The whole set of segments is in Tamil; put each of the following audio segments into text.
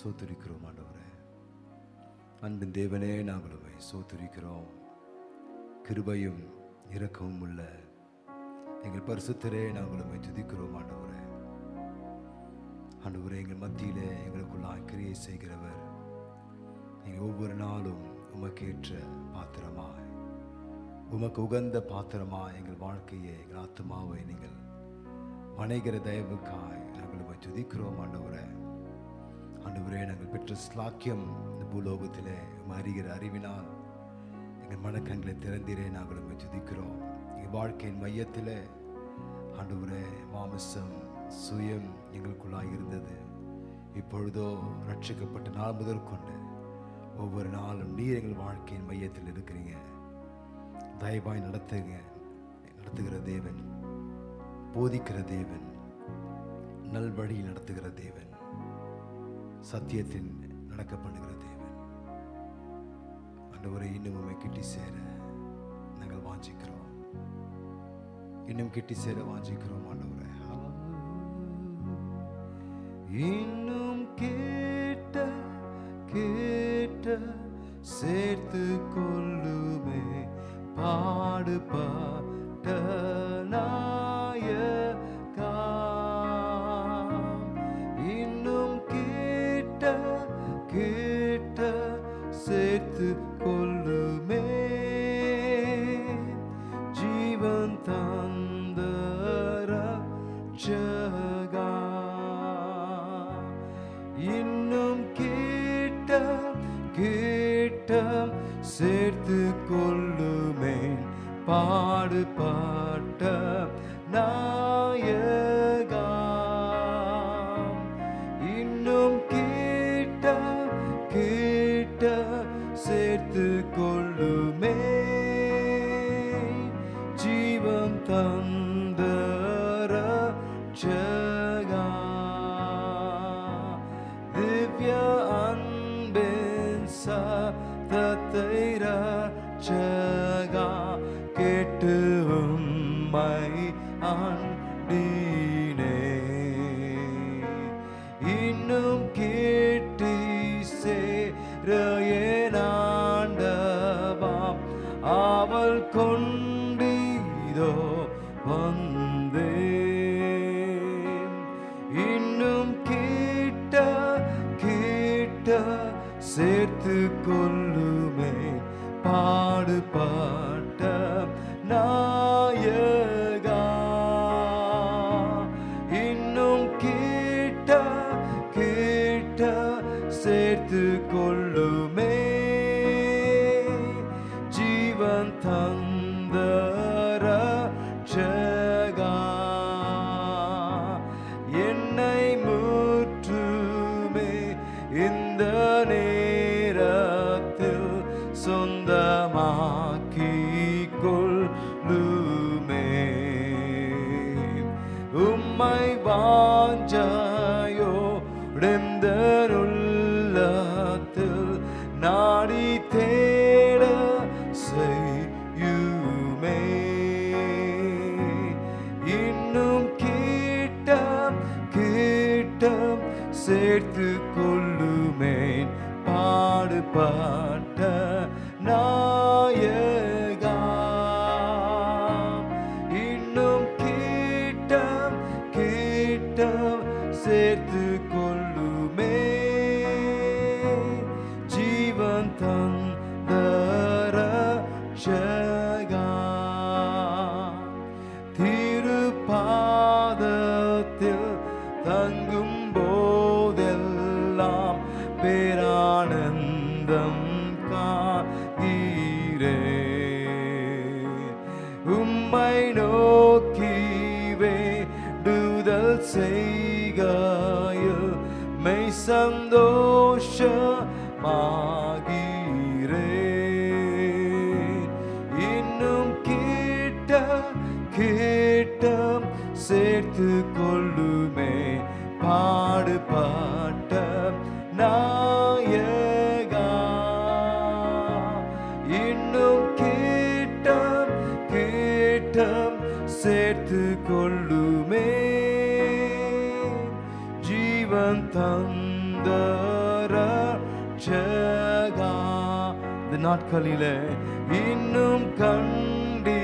சோத்துரிக்கிறோம் ஆண்டவரே. அன்பின் தேவனே, நாங்கள் உம்மை சோத்துரிக்கிறோம். கிருபையும் இரக்கமும் உள்ள எங்கள் பரிசுத்தரே, நாங்கள் உம்மை துதிக்கிறோம் ஆண்டவரே. ஆண்டவரே, எங்கள் மத்தியிலே எங்களுக்குள்ளாய் கிரியை செய்கிறவர். நீங்கள் ஒவ்வொரு நாளும் உமக்கேற்ற பாத்திரமாய், உமக்கு உகந்த பாத்திரமாய் எங்கள் வாழ்க்கையை, எங்கள் ஆத்மாவை நீங்கள் வணைகிற தயவுக்காய் நாங்கள் உம்மை துதிக்கிறோம் ஆண்டவரே. ஆண்டவரே, நாங்கள் பெற்ற ஸ்லாக்கியம் இந்த பூலோகத்திலே அறிகிற அறிவினால் எங்கள் மனக்கண்களை திறந்தீரே, நாங்கள் உம்மை துதிக்கிறோம். எங்கள் வாழ்க்கையின் மையத்திலே ஆண்டவரே, மாமிசம் சுயம் எங்களுக்குள்ளாய் இருந்தது. இப்பொழுதோ ரட்சிக்கப்பட்ட நாள் முதல் கொண்டு ஒவ்வொரு நாளும் நீர் எங்கள் வாழ்க்கையின் மையத்தில் இருக்கிறீங்க. தயவாய் நடத்துகிற தேவன், போதிக்கிற தேவன், நல்வழியில் நடத்துகிற தேவன், சத்தியத்தின் நடக்க பண்ணுகிற தேவன். ஆண்டவரை, இன்னும் உம்மை கிட்டி சேர நாங்கள் வாஞ்சிக்கிறோம். இன்னும் கிட்டி சேர வாஞ்சிக்கிறோம் ஆண்டவரே. இன்னும் கேட்ட சேர்த்து கொள்ளுமே பாடுபட்ட நாயகா. இன்னும் கேட்ட சேர்த்து கொள்ளுமே ஜீவன் தந்த ரட்சகா. இன்னும் கேட்ட சேர்த்து கொள்ளுமே பாடுபட்ட நாயகா. இன்னும் கேட்ட சேர்த்து கொள்ளுமே ஜீவன் தந்த ரட்சகா. திவ்ய அன்பின் சத்தத்தை ரட்சகா கேட்டு உம்மை ஆண்டினே. இன்னும் கேட்டி சேர என் ஆண்டவாம் அவள் கொண்டீதோ வந்தேன். இன்னும் கேட்ட சேர்த்து கொள்ளுமே பாடுபட்ட நாயகா. இன்னும் கேட்ட சேர்த்து கொள்ளுமே ஜீவன் தந்த ரட்சகா. என்னை முற்றுமே இந்த நேரத்தில் சொந்தமாக்கிக் கொள்ளுமே. உம்மை வாஞ்சையோடெந்த உள்ளத்தில் நாடி தேட செய்யுமே. இன்னும் கேட்ட சேர்த்து கொள்ளுமே பாடுபட்ட நாயகா. இன்னும் கேட்ட சேர்த்து கொள்ளுமே ஜீவன் தந்த ரட்சகா. திருப்பாதத்தில் தங்கும் போதெல்லாம் பேரானந்தம் காணீரே. உம்மை நோக்கி வேண்டுதல் செய்கையில் மெய் சந்தோஷமாகிறேன். இன்னும் கேட்ட சேர்த்து கொள்ளுமே பாடுபட்ட நாயகா. இன்னும் கேட்ட சேர்த்து கொள்ளுமே ஜீவன் தந்த ரட்சகா இந்த நாட்களிலே இன்னும் கண்டீராத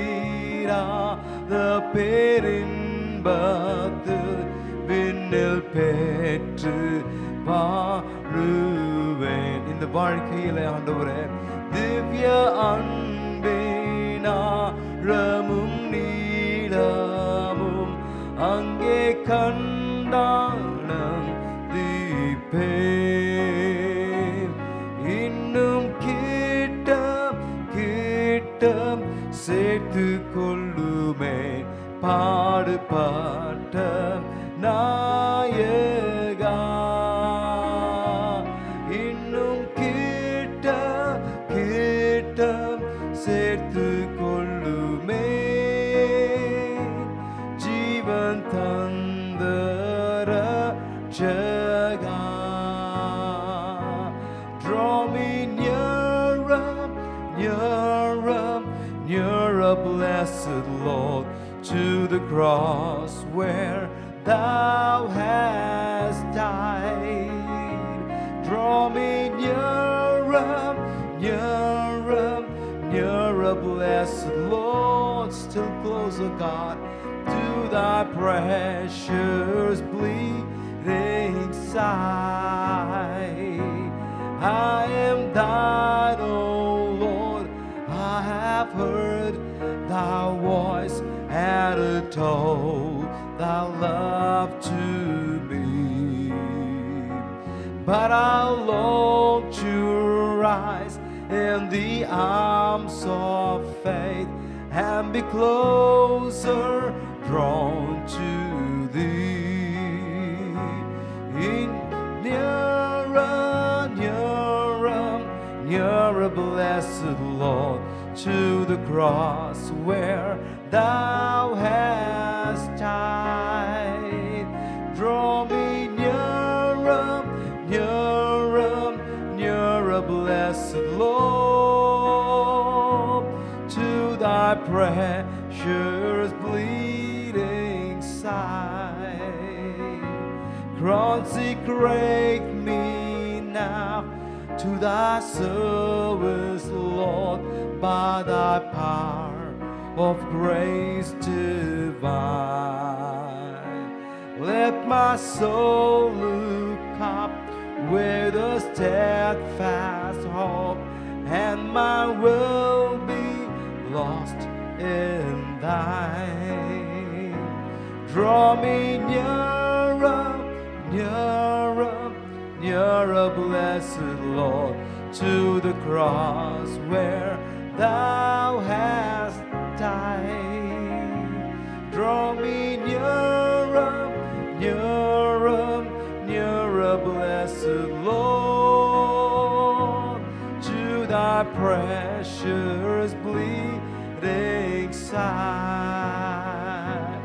பேரின்பத்து விண்ணில் பெற்று வாழுவேன். இந்த வாழ்க்கையிலே ஆண்டவரே திவ்ய அன்பினாரமும் நீளமும் அங்கே கண்டானம் தீப்பே இன்னும் கிட்ட கிட்ட சேர்த்து கொள்ளுமே பாடுபட்ட நாயகா இன்னும் கிட்ட கிட்ட சேர்த்து கொள்ளுமே ஜீவன் தந்த ரட்சகா. Draw me nearer, nearer, nearer, blessed Lord, to the cross where thou hast died. Draw me nearer, nearer, nearer, blessed Lord, still closer, God, to thy precious bleeding side. I am thine, O Lord, I have heard thy voice and told thy love to me. But I long to rise in the arms of faith and be closer drawn to thee. Nearer, nearer, nearer, blessed Lord, to the cross where thou hast died. Draw me nearer, nearer, nearer, blessed Lord, to thy precious bleeding side. Consecrate me now to thy service, Lord, by thy power of grace divine. Let my soul look up with a steadfast hope, and my will be lost in thine. Draw me nearer, nearer, nearer, blessed Lord, to the cross where thou hast died. Draw me nearer, nearer, nearer, blessed Lord, to thy precious bleeding side.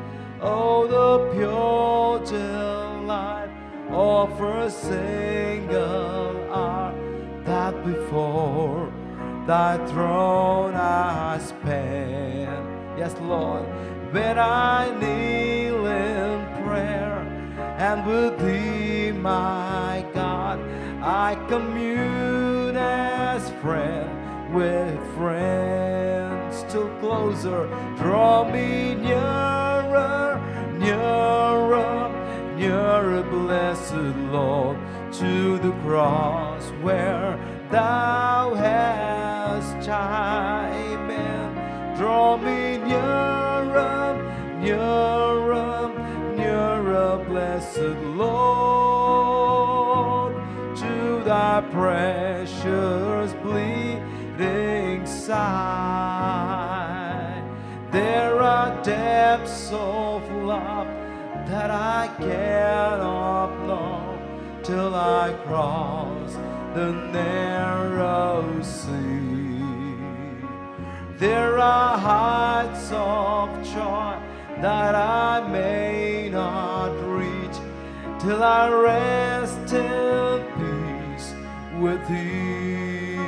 Oh, the pure delight of a single hour that before thy throne I spend. Yes, Lord, when I kneel in prayer, and with thee, my God, I commune as friend with friends. Still closer, draw me nearer, nearer, nearer, blessed Lord, to the cross where thou hast died. Amen. Draw me nearer, nearer, nearer, blessed Lord, to thy precious bleeding side. There are depths of love that I cannot know till I cross the narrow sea. There are heights of joy that I may not reach till I rest in peace with thee.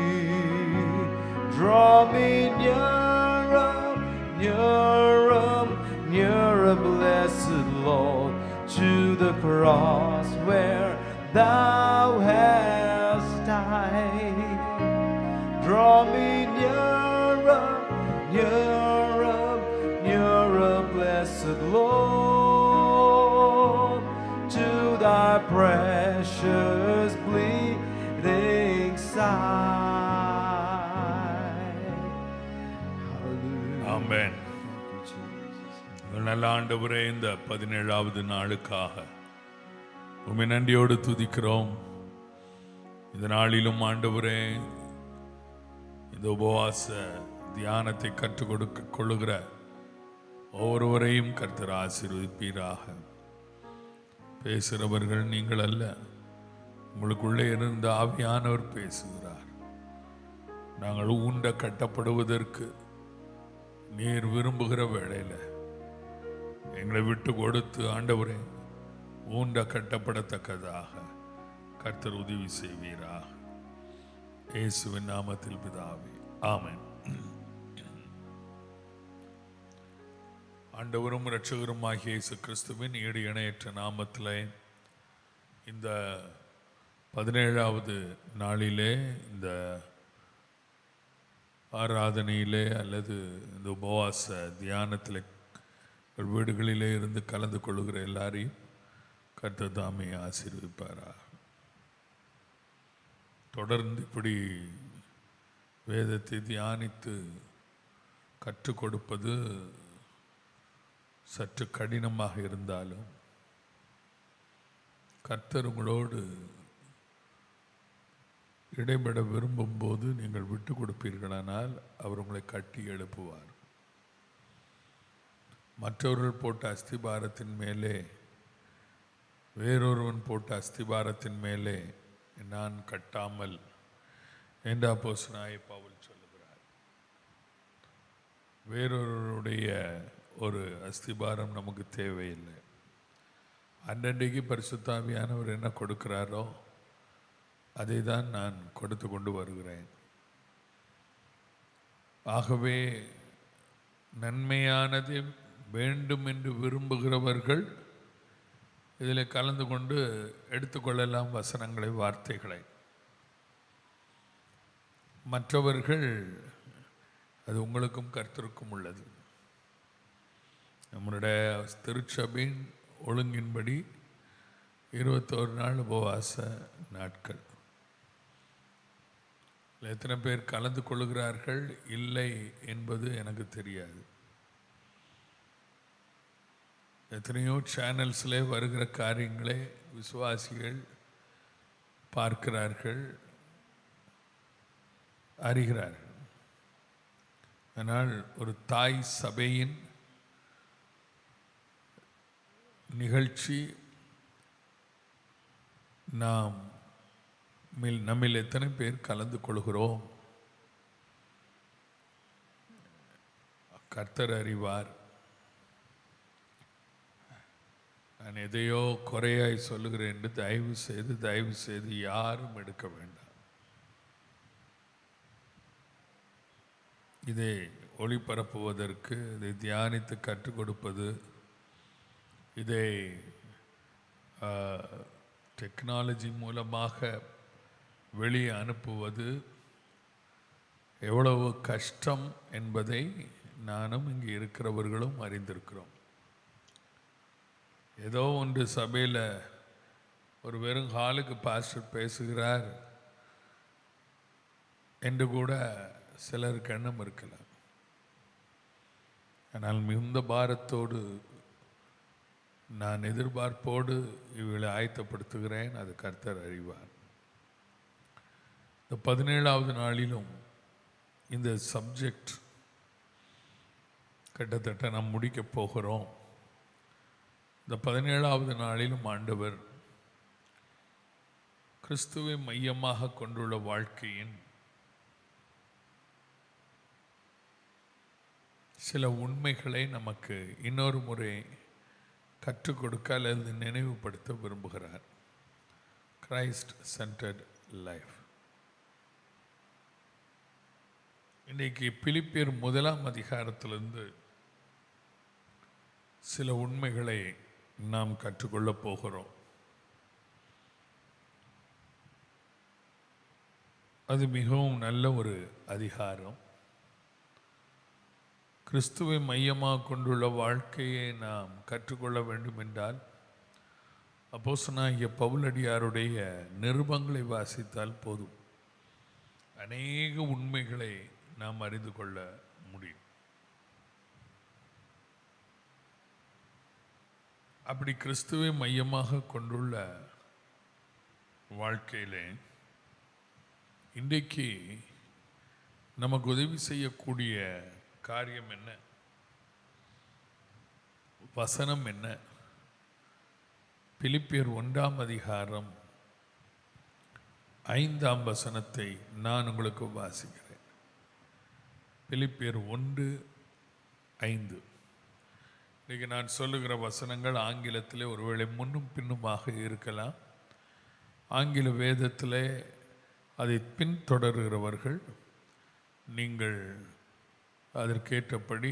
Draw me nearer, nearer, nearer, blessed Lord, to the cross where thou hast died. night. Draw me nearer, nearer, nearer, blessed Lord, to thy precious bleeding side. Hallelujah. Amen. Thank you, Jesus. நல்ல ஆண்டவரே, இந்த 17வது நாளுக்காக உம்மை நன்றியோடு துதிக்கிறோம். இந்த நாளிலும் ஆண்டவரே, இந்த உபவாச தியானத்தை கற்றுக் கொள்ளுகிற ஒவ்வொருவரையும் கர்த்தர் ஆசீர்வதிப்பீராக. பேசுகிறவர்கள் நீங்கள் அல்ல, உங்களுக்குள்ளே இருந்த ஆவியானவர் பேசுகிறார். நாங்கள் ஊண்ட கட்டப்படுவதற்கு நீர் விரும்புகிற வேளையில் எங்களை விட்டு கொடுத்து ஆண்டவரே ஊண்ட கட்டப்படத்தக்கதாக கர்த்தர் உதவி செய்வீராக. இயேசுவின் நாமத்தில் பிதாவே, ஆமென். ஆண்டவரும் இரட்சகருமாகிய இயேசு கிறிஸ்துவின் ஈடு இணையற்ற நாமத்திலே இந்த 17வது நாளிலே, இந்த ஆராதனையிலே அல்லது இந்த உபவாச தியானத்தில் வீடுகளிலே இருந்து கலந்து கொள்ளுகிற எல்லாரையும் கர்த்தர் தாமே ஆசீர்வதிப்பாராக. தொடர்ந்து இப்படி வேதத்தை தியானித்து கற்றுக் கொடுப்பது சற்று கடினமாக இருந்தாலும் கர்த்தர் உங்களோடு இடைபெட விரும்பும் போது நீங்கள் விட்டு கொடுப்பீர்களானால் அவர் உங்களை கட்டி எழுப்புவார். மற்றவர்கள் போட்ட அஸ்திபாரத்தின் மேலே வேறொருவன் போட்ட அஸ்திபாரத்தின் மேலே நான் கட்டாமல் என்று அப்போஸ்தலனாகிய பவுல் சொல்லுகிறார். வேறொருவருடைய ஒரு அஸ்திபாரம் நமக்கு தேவையில்லை. அன்றன்றைக்கு பரிசுத்த ஆவியானவர் என்ன கொடுக்கிறாரோ அதை தான் நான் கொடுத்து கொண்டு வருகிறேன். ஆகவே நன்மையானதை வேண்டும் என்று விரும்புகிறவர்கள் இதில் கலந்து கொண்டு எடுத்துக்கொள்ளலாம் வசனங்களை, வார்த்தைகளை. மற்றவர்கள் அது உங்களுக்கும் கர்த்தருக்கும் உள்ளது. நம்மளுடைய திருச்சபையின் ஒழுங்கின்படி 21 நாள் உபவாச நாட்கள். எத்தனை பேர் கலந்து கொள்கிறார்கள் இல்லை என்பது எனக்கு தெரியாது. எத்தனையோ சேனல்ஸில் வருகிற காரியங்களை விசுவாசிகள் பார்க்கிறார்கள், அறிகிறார்கள். ஆனால் ஒரு தாய் சபையின் நிகழ்ச்சி நம்மில் எத்தனை பேர் கலந்து கொள்கிறோம் கர்த்தர் அறிவார். நான் எதையோ குறையாய் சொல்லுகிறேன் என்று தயவு செய்து யாரும் எடுக்க வேண்டாம். இதை ஒளிபரப்புவதற்கு, இதை தியானித்து கற்றுக் கொடுப்பது, இதை டெக்னாலஜி மூலமாக வெளியே அனுப்புவது எவ்வளவு கஷ்டம் என்பதை நானும் இங்கே இருக்கிறவர்களும் அறிந்திருக்கிறோம். ஏதோ ஒன்று சபையில் ஒரு வெறும் ஹாலுக்கு பாஸ்டர் பேசுகிறார் என்று கூட சிலருக்கு எண்ணம் இருக்கலாம். ஆனால் மிகுந்த பாரத்தோடு நான் எதிர்பார்ப்போடு இவளை ஆயத்தப்படுத்துகிறேன். அது கர்த்தர் அறிவார். இந்த 17வது நாளிலும் இந்த சப்ஜெக்ட் கிட்டத்தட்ட நாம் முடிக்க போகிறோம். இந்த 17வது நாளிலும் ஆண்டவர் கிறிஸ்துவை மையமாக கொண்டுள்ள வாழ்க்கையின் சில உண்மைகளை நமக்கு இன்னொரு முறை கற்றுக் கொடுக்க அல்லது நினைவுபடுத்த விரும்புகிறார். Christ centred life. இன்னைக்கு பிலிப்பியர் 1ஆம் அதிகாரத்திலிருந்து சில உண்மைகளை நாம் கற்றுக்கொள்ளப் போகிறோம். அது மிகவும் நல்ல ஒரு அதிகாரம். கிறிஸ்துவை மையமாக கொண்டுள்ள வாழ்க்கையை நாம் கற்றுக்கொள்ள வேண்டும் என்றால் அப்போஸ்தலனாகிய பவுலடியாருடைய நிருபங்களை வாசித்தால் போதும். அநேக உண்மைகளை நாம் அறிந்து கொள்ள முடியும். அப்படி கிறிஸ்துவை மையமாக கொண்டுள்ள வாழ்க்கையிலே இன்றைக்கு நமக்கு உதவி செய்யக்கூடிய காரியம் என்ன, வசனம் என்ன? பிலிப்பியர் 1ஆம் அதிகாரம் 5ஆம் வசனத்தை நான் உங்களுக்கு வாசிக்கிறேன். பிலிப்பியர் 1:5. இன்றைக்கு நான் சொல்லுகிற வசனங்கள் ஆங்கிலத்திலே ஒருவேளை முன்னும் பின்னுமாக இருக்கலாம். ஆங்கில வேதத்திலே அதை பின்தொடர்கிறவர்கள் நீங்கள் அதற்கேற்றபடி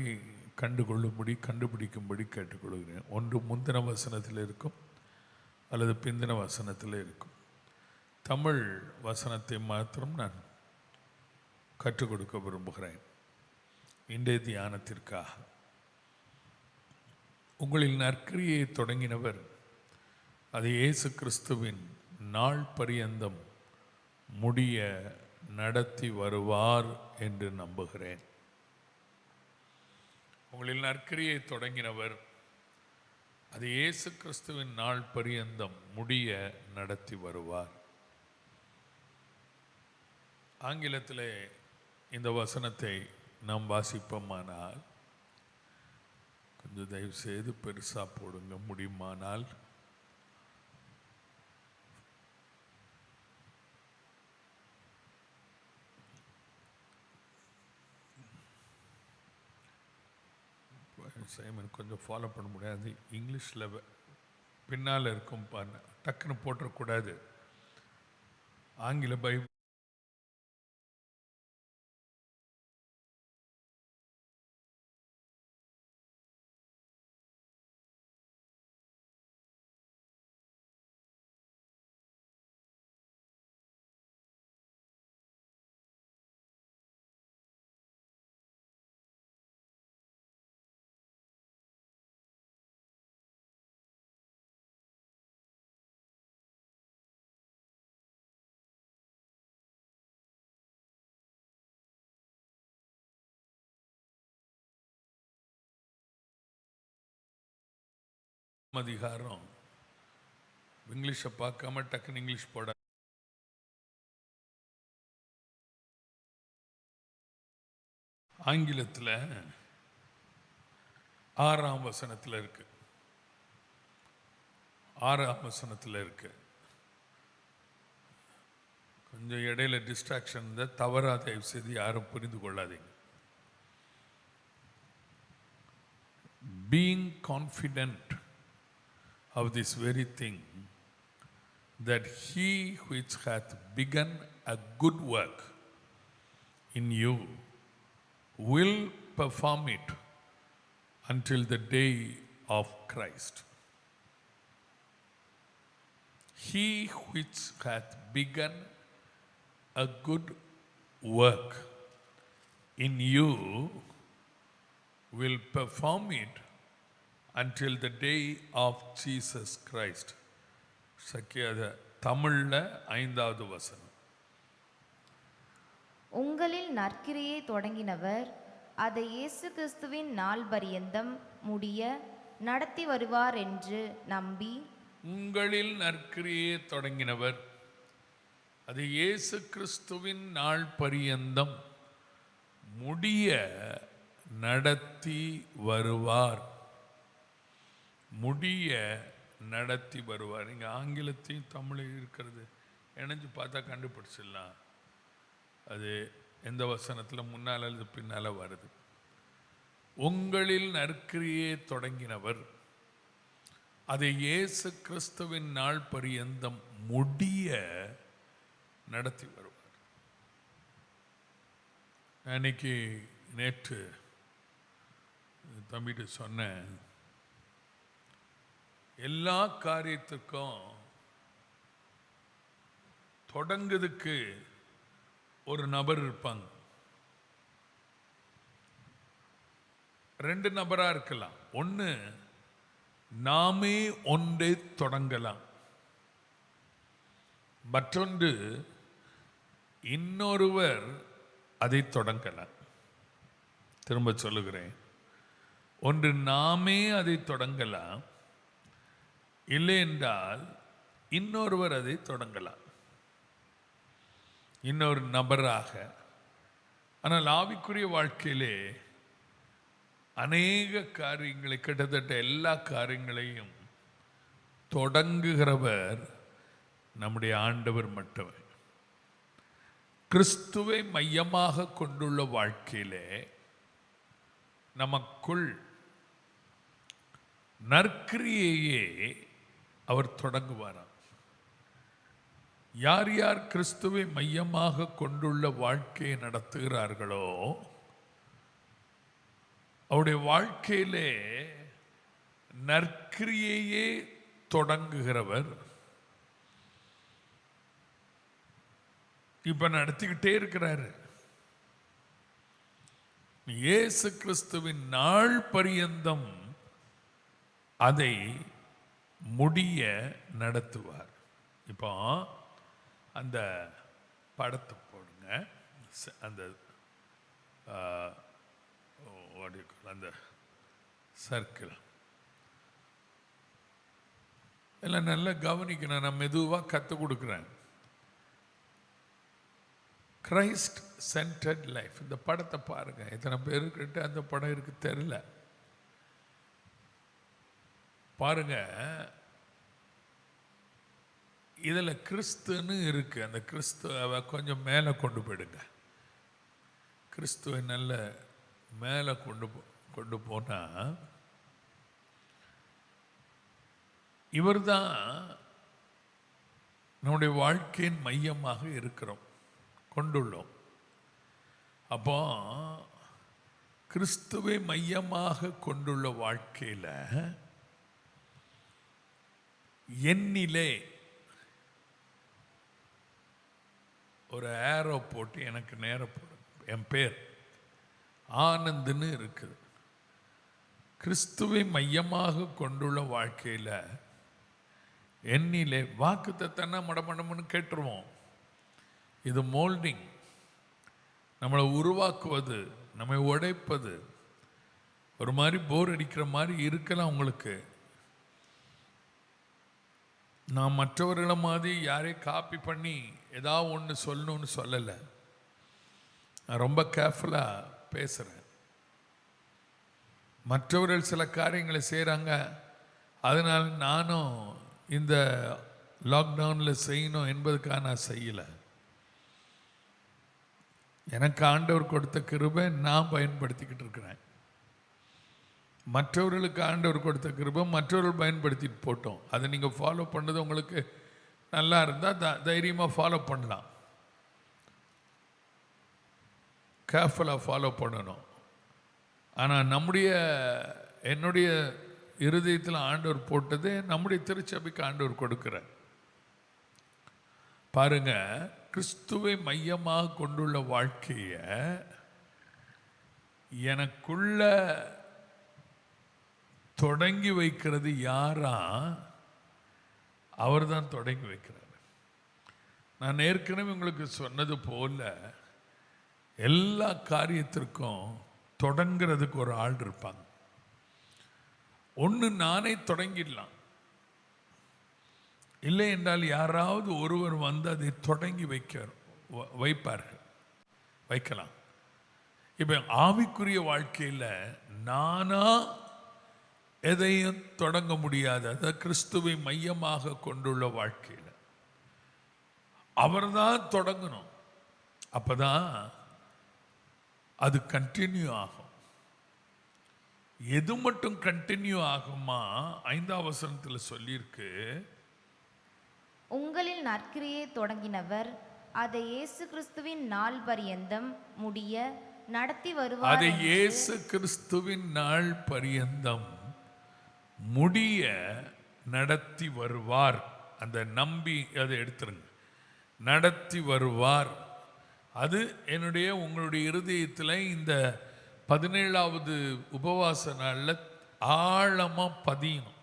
கண்டுபிடிக்கும்படி கேட்டுக்கொள்கிறேன். ஒன்று முந்தின வசனத்தில் இருக்கும் அல்லது பிந்தின வசனத்தில் இருக்கும். தமிழ் வசனத்தை மாத்திரம் நான் கற்றுக் கொடுக்க விரும்புகிறேன் இன்றைய தியானத்திற்காக. உங்களில் நற்கிரியை தொடங்கினவர் அது இயேசு கிறிஸ்துவின் நாள் பரியந்தம் முடிய நடத்தி வருவார் என்று நம்புகிறேன். உங்களில் நற்கிரியை தொடங்கினவர் அது இயேசு கிறிஸ்துவின் நாள் பரியந்தம் முடிய நடத்தி வருவார். ஆங்கிலத்திலே இந்த வசனத்தை நாம் வாசிப்போமானால், கொஞ்சம் தயவு செய்து பெருசாக போடுங்க முடியுமானால். சைமன் கொஞ்சம் ஃபாலோ பண்ண முடியாது, இங்கிலீஷில் பின்னால் இருக்கும் பாருங்க, டக்குன்னு போட்டுறக்கூடாது. ஆங்கில பைபிள் அதிகாரம் இங்கிலீஷை பார்க்காம டக்குன்னு இங்கிலீஷ் போட. ஆங்கிலத்தில் 6ஆம் வசனத்தில் இருக்கு. 6ஆம் வசனத்தில் இருக்கு. கொஞ்சம் இடையில டிஸ்ட்ராக்ஷன் இருந்தால் தவறாக தயவு செய்து யாரும் புரிந்து கொள்ளாதீங்க. Being confident of this very thing, that he which hath begun a good work in you will perform it until the day of Christ. He which hath begun a good work in you will perform it until the day of Jesus Christ. சக்கியாத தமிழில் 5வது வசனம். உங்களில் நற்கிரியை தொடங்கினவர் அதை இயேசு கிறிஸ்துவின் நாள் பரியந்தம் முடிய நடத்தி வருவார் என்று நம்பி. உங்களில் நற்கிரியை தொடங்கினவர் அது இயேசு கிறிஸ்துவின் நாள் பரியந்தம் முடிய நடத்தி வருவார். முடிய நடத்தி வருவார். இங்கே ஆங்கிலத்தையும் தமிழில் இருக்கிறது இணைஞ்சு பார்த்தா கண்டுபிடிச்சிடலாம் அது எந்த வசனத்தில் முன்னால் அல்லது பின்னால் வருது. உங்களில் நற்கிரியை தொடங்கினவர் அதை இயேசு கிறிஸ்துவின் நாள் பரியந்தம் முடிய நடத்தி வருவார். அன்னைக்கு நேற்று தம்பிட்டு சொன்னேன், எல்லா காரியத்துக்கும் தொடங்குறதுக்கு ஒரு நபர் இருப்பாங்க, 2 நபரா இருக்கலாம். ஒன்று, நாமே ஒன்றை தொடங்கலாம். மற்றொன்று, இன்னொருவர் அதை தொடங்கலாம். திரும்ப சொல்லுகிறேன், ஒன்று நாமே அதை தொடங்கலாம், இல்லை என்றால் இன்னொருவர் அதை தொடங்கலாம், இன்னொரு நபராக. ஆனால் ஆவிக்குரிய வாழ்க்கையிலே அநேக காரியங்களை, கிட்டத்தட்ட எல்லா காரியங்களையும் தொடங்குகிறவர் நம்முடைய ஆண்டவர் மட்டுமே. கிறிஸ்துவை மையமாக கொண்டுள்ள வாழ்க்கையிலே நமக்குள் நற்கிரியையே அவர் தொடங்குவாராம். யார் யார் கிறிஸ்துவை மையமாக கொண்டுள்ள வாழ்க்கையை நடத்துகிறார்களோ அவருடைய வாழ்க்கையிலே நற்கிரியையே தொடங்குகிறவர் இப்ப நடத்திக்கிட்டே இருக்கிறாரு. இயேசு கிறிஸ்துவின் நாள் பரியந்தம் அதை முடிய நடத்துவார். இப்போ அந்த படத்தை போடுங்க, அந்த அந்த சர்க்கிள் எல்லாம் நல்லா கவனிக்கணும். நான் மெதுவாக கற்றுக் கொடுக்குறேன். கிரைஸ்ட் சென்டர்ட் லைஃப், இந்த படத்தை பாருங்க. எத்தனை பேருக்கிட்ட அந்த படம் இருக்கு தெரியல. பாருங்க, இதில் கிறிஸ்துன்னு இருக்கு. அந்த கிறிஸ்துவை கொஞ்சம் மேலே கொண்டு போயிடுங்க. கிறிஸ்துவை நல்ல மேலே கொண்டு போனா இவர்தான் நம்முடைய வாழ்க்கையின் மையமாக கொண்டுள்ளோம். அப்போ கிறிஸ்துவை மையமாக கொண்டுள்ள வாழ்க்கையில் என்னிலே ஒரு ஏரோ போட்டு எனக்கு நேரம் போடும். என் பேர் ஆனந்துன்னு இருக்குது. கிறிஸ்துவை மையமாக கொண்டுள்ள வாழ்க்கையில் என்னிலே வாக்குத்தத்தனை மடமடம்னு கேட்டுருவோம். இது மோல்டிங், நம்மளை உருவாக்குவது, நம்மை உடைப்பது. ஒரு மாதிரி போர் அடிக்கிற மாதிரி இருக்கலாம் உங்களுக்கு. நான் மற்றவர்களை மாதிரி யாரையும் காப்பி பண்ணி ஏதாவது ஒன்று சொல்லணும்னு சொல்லலை. நான் ரொம்ப கேர்ஃபுல்லாக பேசுகிறேன். மற்றவர்கள் சில காரியங்களை செய்கிறாங்க, அதனால் நானும் இந்த லாக்டவுனில் செய்யணும் என்பதுக்காக நான் செய்யலை. எனக்கு ஆண்டவர் கொடுத்த கிருபை நான் பயன்படுத்திக்கிட்டு இருக்கிறேன். மற்றவர்களுக்கு ஆண்டவர் கொடுத்த கிருபை மற்றவர்கள் பயன்படுத்திட்டு போட்டோம். அதை நீங்கள் ஃபாலோ பண்ணது உங்களுக்கு நல்லா இருந்தால் தைரியமாக ஃபாலோ பண்ணலாம். கேர்ஃபுல்லாக ஃபாலோ பண்ணணும். ஆனால் என்னுடைய இருதயத்தில் ஆண்டவர் போட்டது நம்முடைய திருச்சபைக்கு ஆண்டவர் கொடுக்கிறார். பாருங்க, கிறிஸ்துவை மையமாக கொண்டுள்ள வாழ்க்கையை எனக்குள்ள தொடங்கி வைக்கிறது யாரா? அவர் தான் தொடங்கி வைக்கிறார். நான் ஏற்கனவே உங்களுக்கு சொன்னது போல எல்லா காரியத்திற்கும் தொடங்கிறதுக்கு ஒரு ஆள் இருப்பாங்க. ஒன்று நானே தொடங்கிடலாம், இல்லை என்றால் யாராவது ஒருவர் வந்து அதை தொடங்கி வைக்கலாம். இப்போ ஆவிக்குரிய வாழ்க்கையில் நானா எதையும் தொடங்க முடியாது. அதாவது கிறிஸ்துவை மையமாக கொண்டுள்ள வாழ்க்கையில் அவர்தான் தொடங்கணும். அப்பதான் அது கண்டினியூ ஆகும். எது மட்டும் கண்டினியூ ஆகுமா? 5ஆம் வசனத்தில் சொல்லியிருக்கு, உங்களில் நற்கிரியை தொடங்கினவர் அதை இயேசு கிறிஸ்துவின் நாள் பரியந்தம் முடிய நடத்தி வருவார். அதை இயேசு கிறிஸ்துவின் நாள் பரியந்தம் முடிய நடத்தி வருவார். அந்த நம்பி அதை எடுத்துருங்க. நடத்தி வருவார். அது என்னுடைய உங்களுடைய இருதயத்தில் இந்த 17வது உபவாச நாளில் ஆழமா பதியணும்.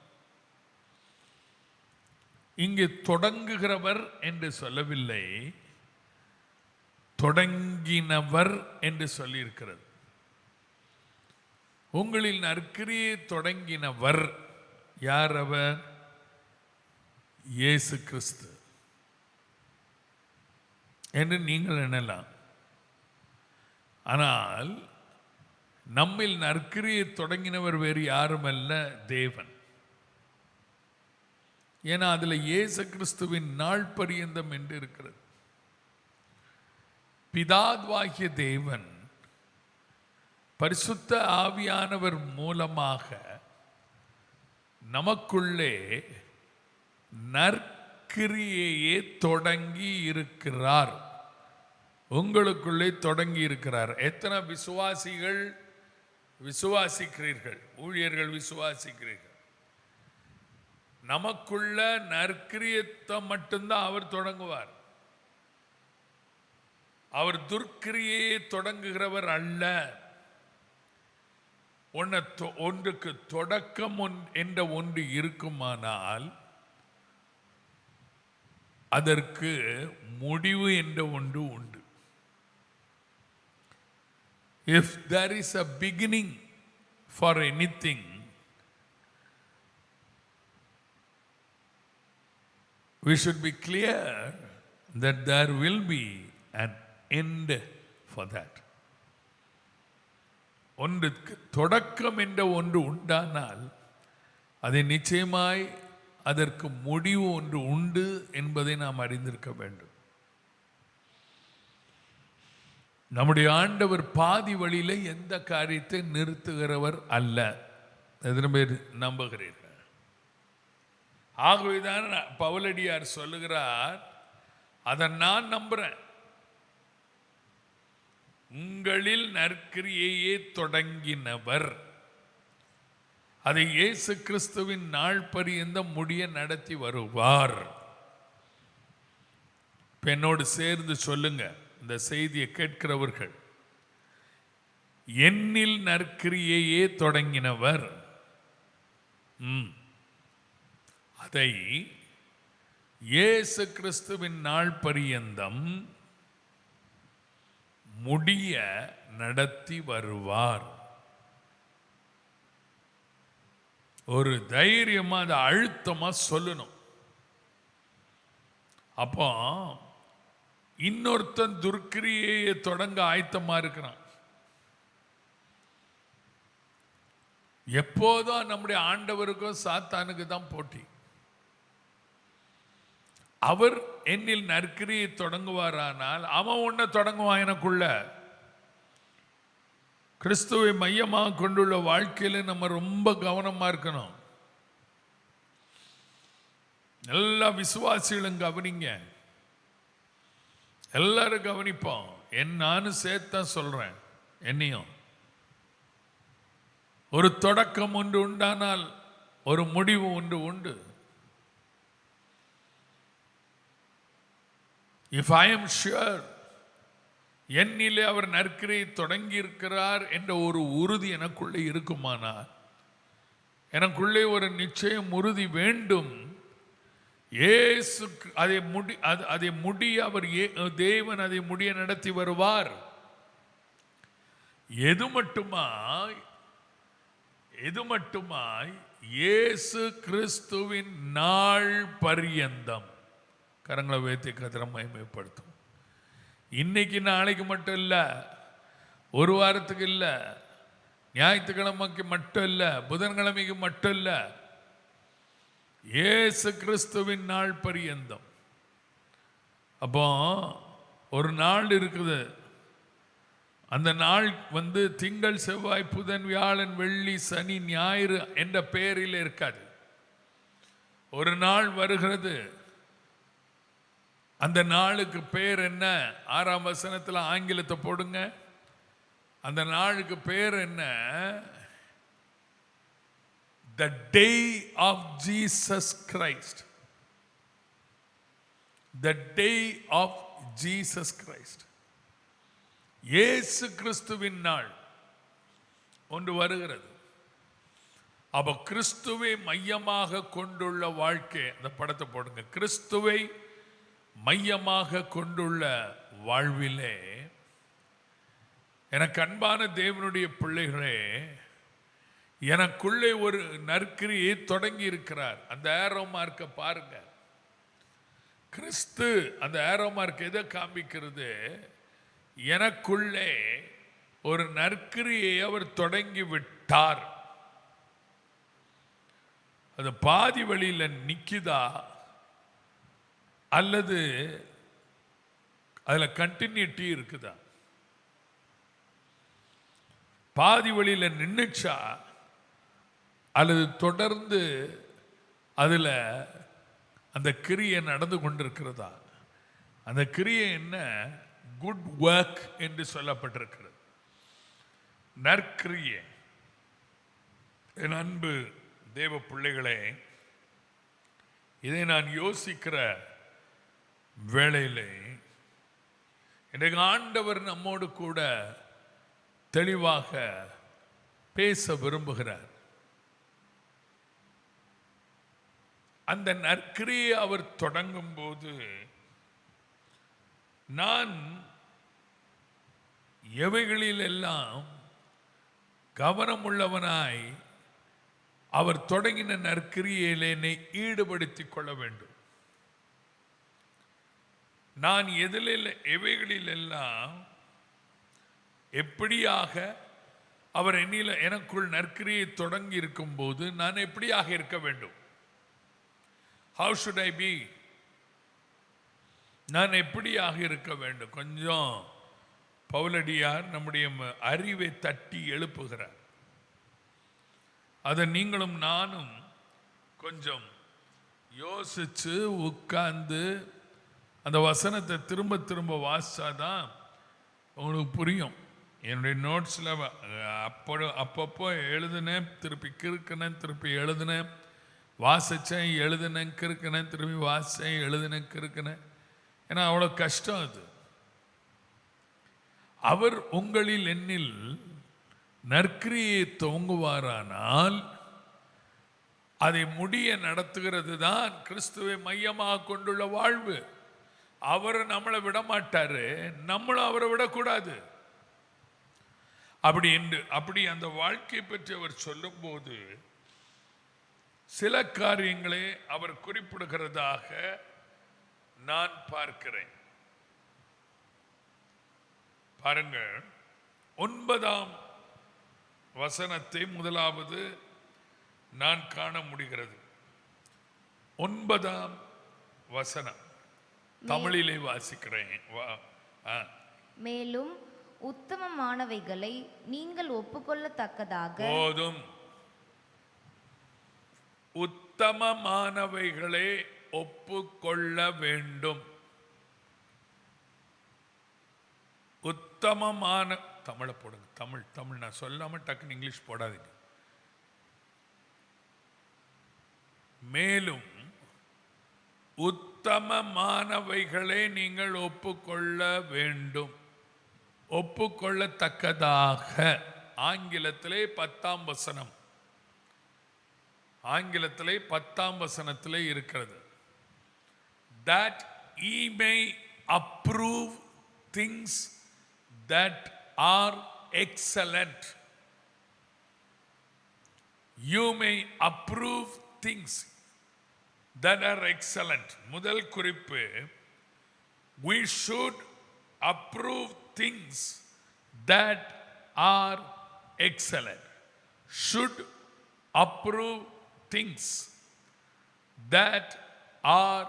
இங்கே தொடங்குகிறவர் என்று சொல்லவில்லை, தொடங்கினவர் என்று சொல்லியிருக்கிறது. உங்களில் நற்கிரியை தொடங்கினவர் யார்? அவர் இயேசு கிறிஸ்து என்று நீங்கள் எண்ணலாம். ஆனால் நம்மில் நற்கிரியை தொடங்கினவர் வேறு யாருமல்ல, தேவன். ஏன்னா அதுல இயேசு கிறிஸ்துவின் நாள் பரியந்தம் என்று இருக்கிறது. பிதாவாகிய தேவன் பரிசுத்த ஆவியானவர் மூலமாக நமக்குள்ளே நற்கிரியையே தொடங்கி இருக்கிறார். உங்களுக்குள்ளே தொடங்கி இருக்கிறார். எத்தனை விசுவாசிகள் விசுவாசிக்கிறீர்கள்? ஊழியர்கள் விசுவாசிக்கிறீர்கள்? நமக்குள்ள நற்கிரியத்தை மட்டும்தான் அவர் தொடங்குவார். அவர் துர்க்கிரியை தொடங்குகிறவர் அல்ல. ஒன்றுக்கு தொடக்கம் என்ற ஒன்று இருக்குமானால் அதற்கு முடிவு என்ற ஒன்று உண்டு. If there is a beginning for anything, we should be clear that there will be an end for that. ஒன்றுக்கு தொடக்கம் என்ற ஒன்று உண்டானால் அதை நிச்சயமாய் அதற்கு முடிவு ஒன்று உண்டு என்பதை நாம் அறிந்திருக்க வேண்டும். நம்முடைய ஆண்டவர் பாதி வழியில எந்த காரியத்தை நிறுத்துகிறவர் அல்ல. எத்தனை பேர் நம்புகிறீர்கள்? ஆகவேதான் பவுலடியார் சொல்லுகிறார், அதை நான் நம்புறேன். உங்களில் நற்கிரியையே தொடங்கினவர் அதை இயேசு கிறிஸ்துவின் நாள் பரியந்தம் முடிய நடத்தி வருவார். என்னோடு சேர்ந்து சொல்லுங்க, இந்த செய்தியை கேட்கிறவர்கள், என்னில் நற்கிரியையே தொடங்கினவர் அதை இயேசு கிறிஸ்துவின் நாள் பரியந்தம் முடிய நடத்தி வருவார். ஒரு தைரியமா அதை அழுத்தமா சொல்லணும். அப்போ இன்னொருத்தன் துர்க்கிரியை தொடங்க ஆயத்தமா இருக்கிறான். எப்போதும் நம்முடைய ஆண்டவருக்கும் சாத்தானுக்கு தான் போட்டி. அவர் என்னில் நற்கிரியை தொடங்குவாரானால் அவன் ஒன்ன தொடங்குவான். எனக்குள்ள கிறிஸ்துவை மையமாக கொண்டுள்ள வாழ்க்கையில நம்ம ரொம்ப கவனமா இருக்கணும். எல்லா விசுவாசிகளும் கவனிங்க, எல்லாரும் கவனிப்போம். நானும் சேர்த்தான் சொல்றேன். என்னையும் ஒரு தொடக்கம் ஒன்று உண்டானால் ஒரு முடிவு ஒன்று உண்டு. If I am sure என்னிலே அவர் நற்கிரியை தொடங்கி இருக்கிறார் என்ற ஒரு உறுதி எனக்குள்ளே இருக்குமானால், எனக்குள்ளே ஒரு நிச்சயம் உறுதி வேண்டும். இயேசு அதை முடிய அவர் தேவன் அதை முடிய நடத்தி வருவார். எது மட்டுமாய் இயேசு கிறிஸ்துவின் நாள் பரியந்தம். கரங்களை வைத்து கதிர மகிமைப்படுத்தும். இன்னைக்கு நாளைக்கு மட்டும் இல்ல, ஒரு வாரத்துக்கு இல்ல, ஞாயிற்றுக்கிழமைக்கு மட்டும் இல்ல, புதன்கிழமைக்கு மட்டும் இல்ல, இயேசு கிறிஸ்துவின் நாள் பரியந்தம். அப்போ ஒரு நாள் இருக்குது. அந்த நாள் திங்கள் செவ்வாய் புதன் வியாழன் வெள்ளி சனி ஞாயிறு என்ற பெயரில் இருக்காது. ஒரு நாள் வருகிறது. அந்த நாளுக்கு பேர் என்ன? 6ஆம் வசனத்தில் ஆங்கிலத்தை போடுங்க. அந்த நாளுக்கு பேர் என்ன? The day of Jesus Christ. The day of Jesus Christ. இயேசு கிறிஸ்துவின் நாள் ஒன்று வருகிறது. அப்ப கிறிஸ்துவை மையமாக கொண்டுள்ள வாழ்க்கை, அந்த படத்தை போடுங்க. கிறிஸ்துவை மையமாக கொண்டுள்ள வாழ்விலே எனக்கு அன்பான தேவனுடைய பிள்ளைகளே, எனக்குள்ளே ஒரு நற்கிரியை தொடங்கி இருக்கிறார். அந்த ஏரோ மார்க்கை பாருங்க. கிறிஸ்து அந்த ஏரோ மார்க் எதை காண்பிக்கிறது? எனக்குள்ளே ஒரு நற்கிரியை அவர் தொடங்கி விட்டார். அது பாதி வழியில் நிக்குதா அல்லது அதுல கண்டினியூட்டி இருக்குதா? பாதி வழியில் நின்னுச்சா அல்லது தொடர்ந்து அதுல அந்த கிரியை நடந்து கொண்டிருக்கிறதா? அந்த கிரியை என்ன? குட் ஒர்க் என்று சொல்லப்பட்டிருக்கிறது. நற்கிரியை. என் அன்பு தேவ பிள்ளைகளே, இதை நான் யோசிக்கிற வேளையிலே இன்றைக்கு ஆண்டவர் நம்மோடு கூட தெளிவாக பேச விரும்புகிறார். அந்த நற்கிரியை அவர் தொடங்கும் போது நான் எவைகளில் எல்லாம் கவனமுள்ளவனாய் அவர் தொடங்கின நற்கிரியிலே என்னை ஈடுபடுத்திக் கொள்ள வேண்டும். நான் எவைகளில் எல்லாம் எப்படியாக அவர் எனக்குள் நற்கிரியை தொடங்கி இருக்கும் போது நான் எப்படியாக இருக்க வேண்டும்? How should I be? நான் எப்படியாக இருக்க வேண்டும்? கொஞ்சம் பவுலடியார் நம்முடைய அறிவை தட்டி எழுப்புகிறார். அதை நீங்களும் நானும் கொஞ்சம் யோசிச்சு உட்கார்ந்து அந்த வசனத்தை திரும்ப திரும்ப வாசிச்சாதான் உங்களுக்கு புரியும். என்னுடைய நோட்ஸில் அப்பப்போ எழுதுனேன், திருப்பி கிறுக்கினேன், திருப்பி எழுதுனேன், வாசித்தேன், எழுதுனேன், கிறுக்கினேன், திருப்பி வாசித்தேன், எழுதுனேன், கிறுக்கினேன். ஏன்னா அவ்வளோ கஷ்டம் அது. அவர் உங்களில் என்னில் நற்கிரியை துவங்குவாரானால் அதை முடிய நடத்துகிறது தான் கிறிஸ்துவை மையமாக கொண்டுள்ள வாழ்வு. அவர் நம்மளை விட மாட்டாரு, நம்மளும் அவரை விடக்கூடாது. அப்படி அந்த வாழ்க்கை பற்றி அவர் சொல்லும் போது சில காரியங்களை அவர் குறிப்பிடுகிறதாக நான் பார்க்கிறேன். பாருங்கள், 9ஆம் வசனத்தை முதலாவது நான் காண முடிகிறது. 9ஆம் வசனம் தமிழிலே வாசிக்கிறேன். மேலும் உத்தமமானவைகளை நீங்கள் ஒப்புக்கொள்ளத்தக்கதாக. போதும். உத்தமமானவைகளை ஒப்புக்கொள்ள வேண்டும். உத்தமமான தமிழை போடுங்க. தமிழ் நான் சொல்லாம டக்குன்னு இங்கிலீஷ் போடாதீங்க. மேலும் உத்தமமானவைகளை நீங்கள் ஒப்புக்கொள்ள வேண்டும். ஒப்புக்கொள்ளத்தக்கதாக. ஆங்கிலத்திலே 10ஆம் வசனம், ஆங்கிலத்திலே 10ஆம் வசனத்திலே இருக்கிறது. that ye may approve things that are excellent. You may approve things that are excellent. முதல் குறிப்பு, we should approve things that are excellent. Should approve things that are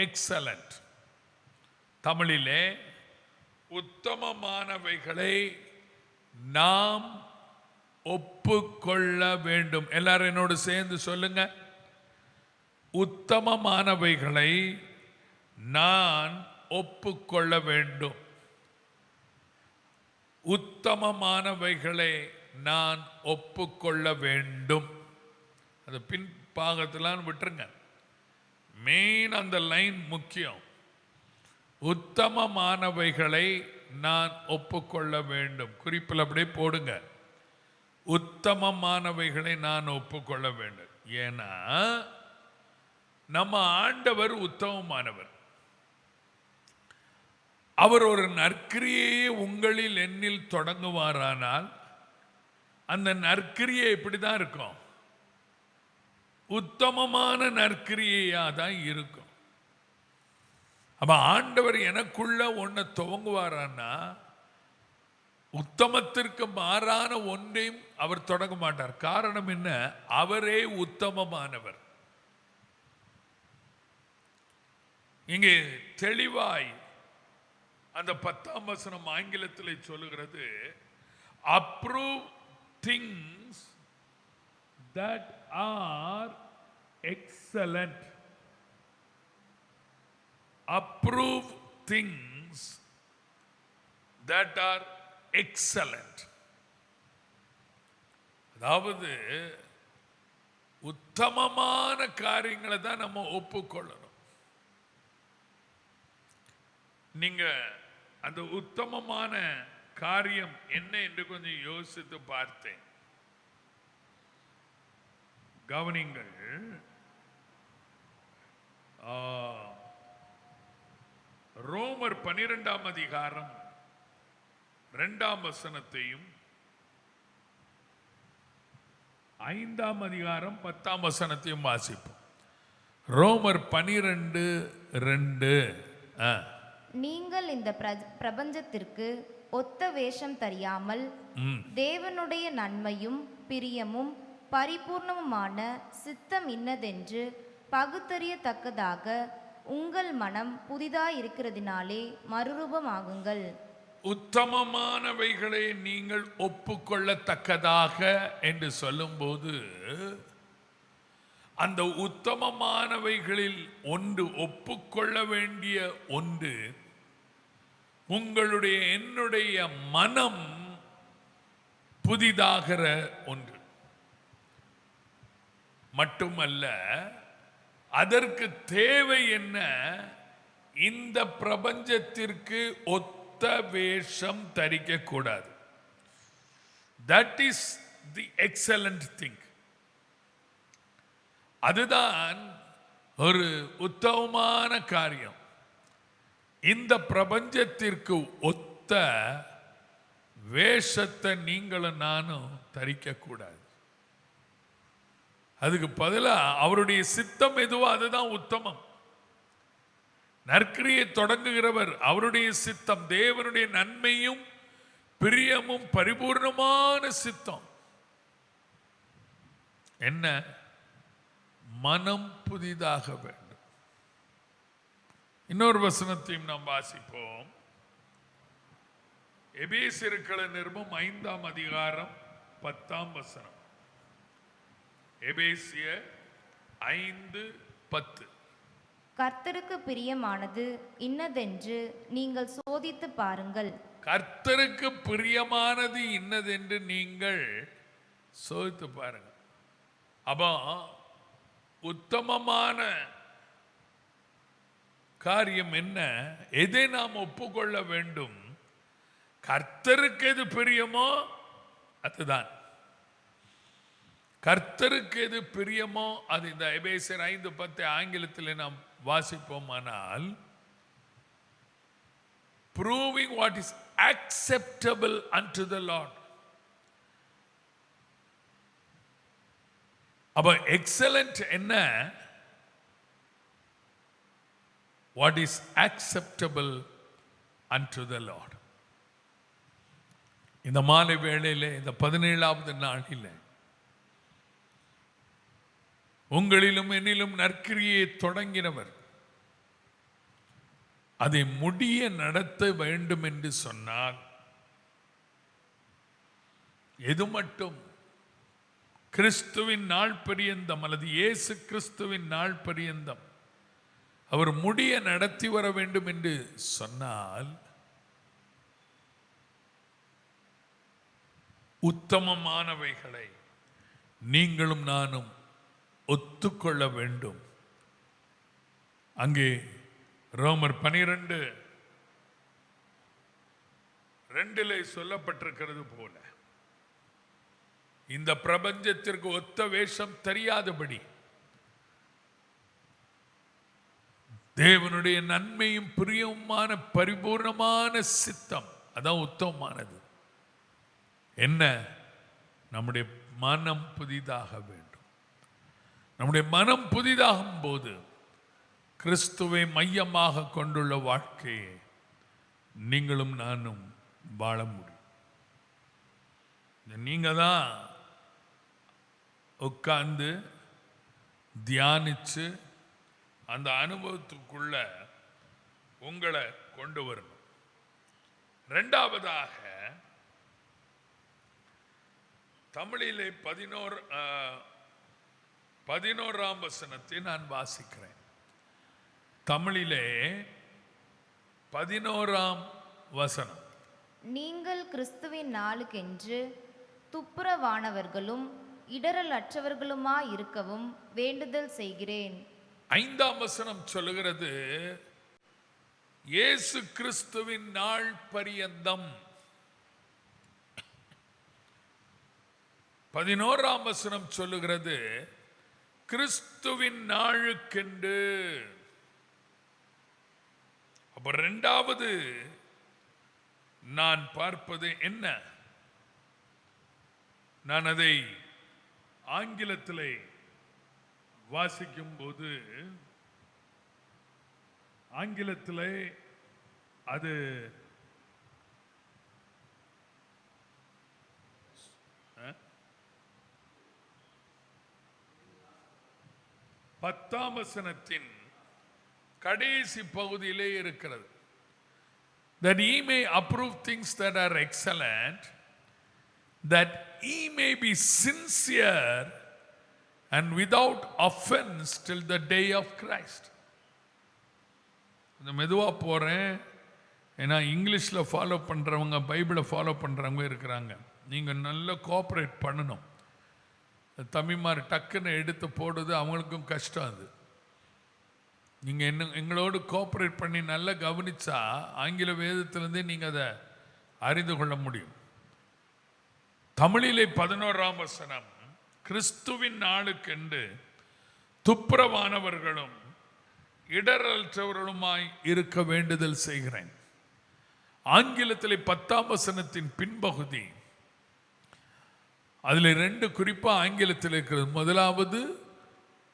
excellent. தமிழிலே உத்தமமானவைகளை நாம் ஒப்புக்கொள்ள வேண்டும். எல்லாரும் என்னோடு சேர்ந்து சொல்லுங்க. உத்தமமானவைகளை நான் ஒப்புக்கொள்ள வேண்டும். உத்தமமானவைகளை நான் ஒப்புக்கொள்ள வேண்டும். அது பின் பாகத்திலான்னு விட்டுருங்க. மெயின் அந்த லைன் முக்கியம். உத்தமமானவைகளை நான் ஒப்புக்கொள்ள வேண்டும். குறிப்பில் அப்படியே போடுங்க, உத்தமமானவைகளை நான் ஒப்புக்கொள்ள வேண்டும். ஏன்னா நம்ம ஆண்டவர் உத்தமமானவர். அவர் ஒரு நற்கிரியையை உங்களில் என்னில் தொடங்குவாரானால் அந்த நற்கிரியை இப்படிதான் இருக்கும், உத்தமமான நற்கிரியையா தான் இருக்கும். அப்ப ஆண்டவர் எனக்குள்ள ஒன்றை துவங்குவாரான்னா உத்தமத்திற்கு மாறான ஒன்றையும் அவர் தொடங்க மாட்டார். காரணம் என்ன? அவரே உத்தமமானவர். இங்கே தெளிவாய் அந்த 10ஆம் வசனம் ஆங்கிலத்தில் சொல்லுகிறது, approve things that are excellent. Approve things that are excellent. அதாவது உத்தமமான காரியங்களை தான் நம்ம ஒப்புக்கொள்ளணும். நீங்க அந்த உத்தமமான காரியம் என்ன என்று கொஞ்சம் யோசித்து பார்த்தேன். கவனிங்கள், ரோமர் 12ஆம் அதிகாரம் 2ஆம் வசனத்தையும் 5ஆம் அதிகாரம் 10ஆம் வசனத்தையும் வாசிப்போம். ரோமர் 12:2. நீங்கள் இந்த பிரபஞ்சத்திற்கு ஒத்த வேஷம் தெரியாமல் தேவனுடைய நன்மையும் பிரியமும் பரிபூர்ணமுமான சித்தம் இன்னதென்று பகுத்தறியத்தக்கதாக உங்கள் மனம் புதிதாயிருக்கிறதினாலே மறுரூபமாகுங்கள். உத்தமமானவைகளை நீங்கள் ஒப்புக்கொள்ளத்தக்கதாக என்று சொல்லும்போது அந்த உத்தமமானவைகளில் ஒன்று, ஒப்புக்கொள்ள வேண்டிய ஒன்று, உங்களுடைய என்னுடைய மனம் புதிதாகிற ஒன்று மட்டுமல்ல, அதற்கு தேவை என்ன? இந்த பிரபஞ்சத்திற்கு ஒத்த வேஷம் தரிக்க கூடாது. That is the excellent thing. அதுதான் ஒரு உத்தமமான காரியம். இந்த பிரபஞ்சத்திற்கு ஒத்த வேஷத்தை நீங்களும் நானும் தரிக்க கூடாது. அதுக்கு பதிலாக அவருடைய சித்தம் எதுவோ அதுதான் உத்தமம். நற்கிரியை தொடங்குகிறவர் அவருடைய சித்தம், தேவனுடைய நன்மையும் பிரியமும் பரிபூர்ணமான சித்தம் என்ன? மனம் புதிதாக வேண்டும். இன்னொரு வசனத்தையும் நாம் வாசிப்போம். எபேசியருக்கு நிருபம் 5ஆம் அதிகாரம் 10ஆம் வசனம். எபேசியர் 5:10. கர்த்தருக்கு பிரியமானது இன்னதென்று நீங்கள் சோதித்து பாருங்கள். கர்த்தருக்கு பிரியமானது இன்னதென்று நீங்கள் சோதித்து பாருங்கள். அப்போ உத்தமமான காரியம் என்ன? எதை நாம் ஒப்புக்கொள்ள வேண்டும்? கர்த்தருக்கு எது பிரியமோ அதுதான். கர்த்தருக்கு எது பிரியமோ அது. இந்த எபேசியர் 5:10 ஆங்கிலத்தில் நாம் வாசிப்போமானால், proving what is acceptable unto the Lord. அப்ப எக்ஸலண்ட் என்ன? what is acceptable unto the Lord. இந்த மாலை வேளையிலே, இந்த 17வது நாளிலே, உங்களிலும் என்னிலும் நற்கிரியை தொடங்கினவர் அதை முடிய நடத்த வேண்டும் என்று சொன்னால், எது மட்டும்? கிறிஸ்துவின் நாள் பரியந்தம் அல்லது இயேசு கிறிஸ்துவின் நாள் பரியந்தம் அவர் முடிய நடத்தி வர வேண்டும் என்று சொன்னால், உத்தமமானவைகளை நீங்களும் நானும் ஒத்துக்கொள்ள வேண்டும். அங்கே ரோமர் 12 2 சொல்லப்பட்டிருக்கிறது போல இந்த பிரபஞ்சத்திற்கு ஒத்த வேஷம் தெரியாதபடி தேவனுடைய நன்மையும் பிரியமான பரிபூர்ணமான சித்தம், அதான் உத்தமமானது. என்ன? நம்முடைய மனம் புதிதாக வேண்டும். நம்முடைய மனம் புதிதாகும் போது கிறிஸ்துவை மையமாக கொண்டுள்ள வாழ்க்கையை நீங்களும் நானும் வாழ முடியும். நீங்க தான் உட்கார்ந்து தியானிச்சு அந்த அனுபவத்துக்குள்ள உங்களை கொண்டு வரணும். 2வதாக தமிழிலே 11ஆம் வசனத்தை நான் வாசிக்கிறேன். தமிழிலே 11ஆம் வசனம். நீங்கள் கிறிஸ்துவின் நாளுக்கென்று துப்புரவானவர்களும் இடரல் அற்றவர்களுமாய் இருக்கவும் வேண்டுதல் செய்கிறேன். 5ஆம் வசனம் சொல்லுகிறது, இயேசு கிறிஸ்துவின் நாள் பரியந்தம். 11ஆம் வசனம் சொல்லுகிறது, கிறிஸ்துவின் நாளுக்கென்று. அப்ப 2வது நான் பார்ப்பது என்ன? நான் அதை ஆங்கிலத்திலே வாசிக்கும் போது ஆங்கிலத்திலே அது பத்தாம் வசனத்தின் கடைசி பகுதியிலே இருக்கிறது. That he may approve things that are excellent, that he may be sincere and without offense till the day of Christ. இந்த மெதுவாக போகிறேன், ஏன்னா இங்கிலீஷில் ஃபாலோ பண்ணுறவங்க, பைபிளை ஃபாலோ பண்ணுறவங்க இருக்கிறாங்க. நீங்கள் நல்லா கோஆப்ரேட் பண்ணணும். தமிழ்மார் டக்குன்னு எடுத்து போடுறது அவங்களுக்கும் கஷ்டம். அது நீங்கள் எங்களோடு கோஆப்ரேட் பண்ணி நல்லா கவனித்தா ஆங்கில வேதத்திலேருந்தே நீங்கள் அதை அறிந்து கொள்ள முடியும். தமிழிலே 11ஆம் வசனம், கிறிஸ்துவின் நாளுக்கென்று துப்புரவானவர்களும் இடரற்றவர்களுமாய் இருக்க வேண்டுதல் செய்கிறேன். ஆங்கிலத்திலே 10ஆம் வசனத்தின் பின்பகுதி, அதில் 2 குறிப்பாக ஆங்கிலத்தில் இருக்கிறது. முதலாவது,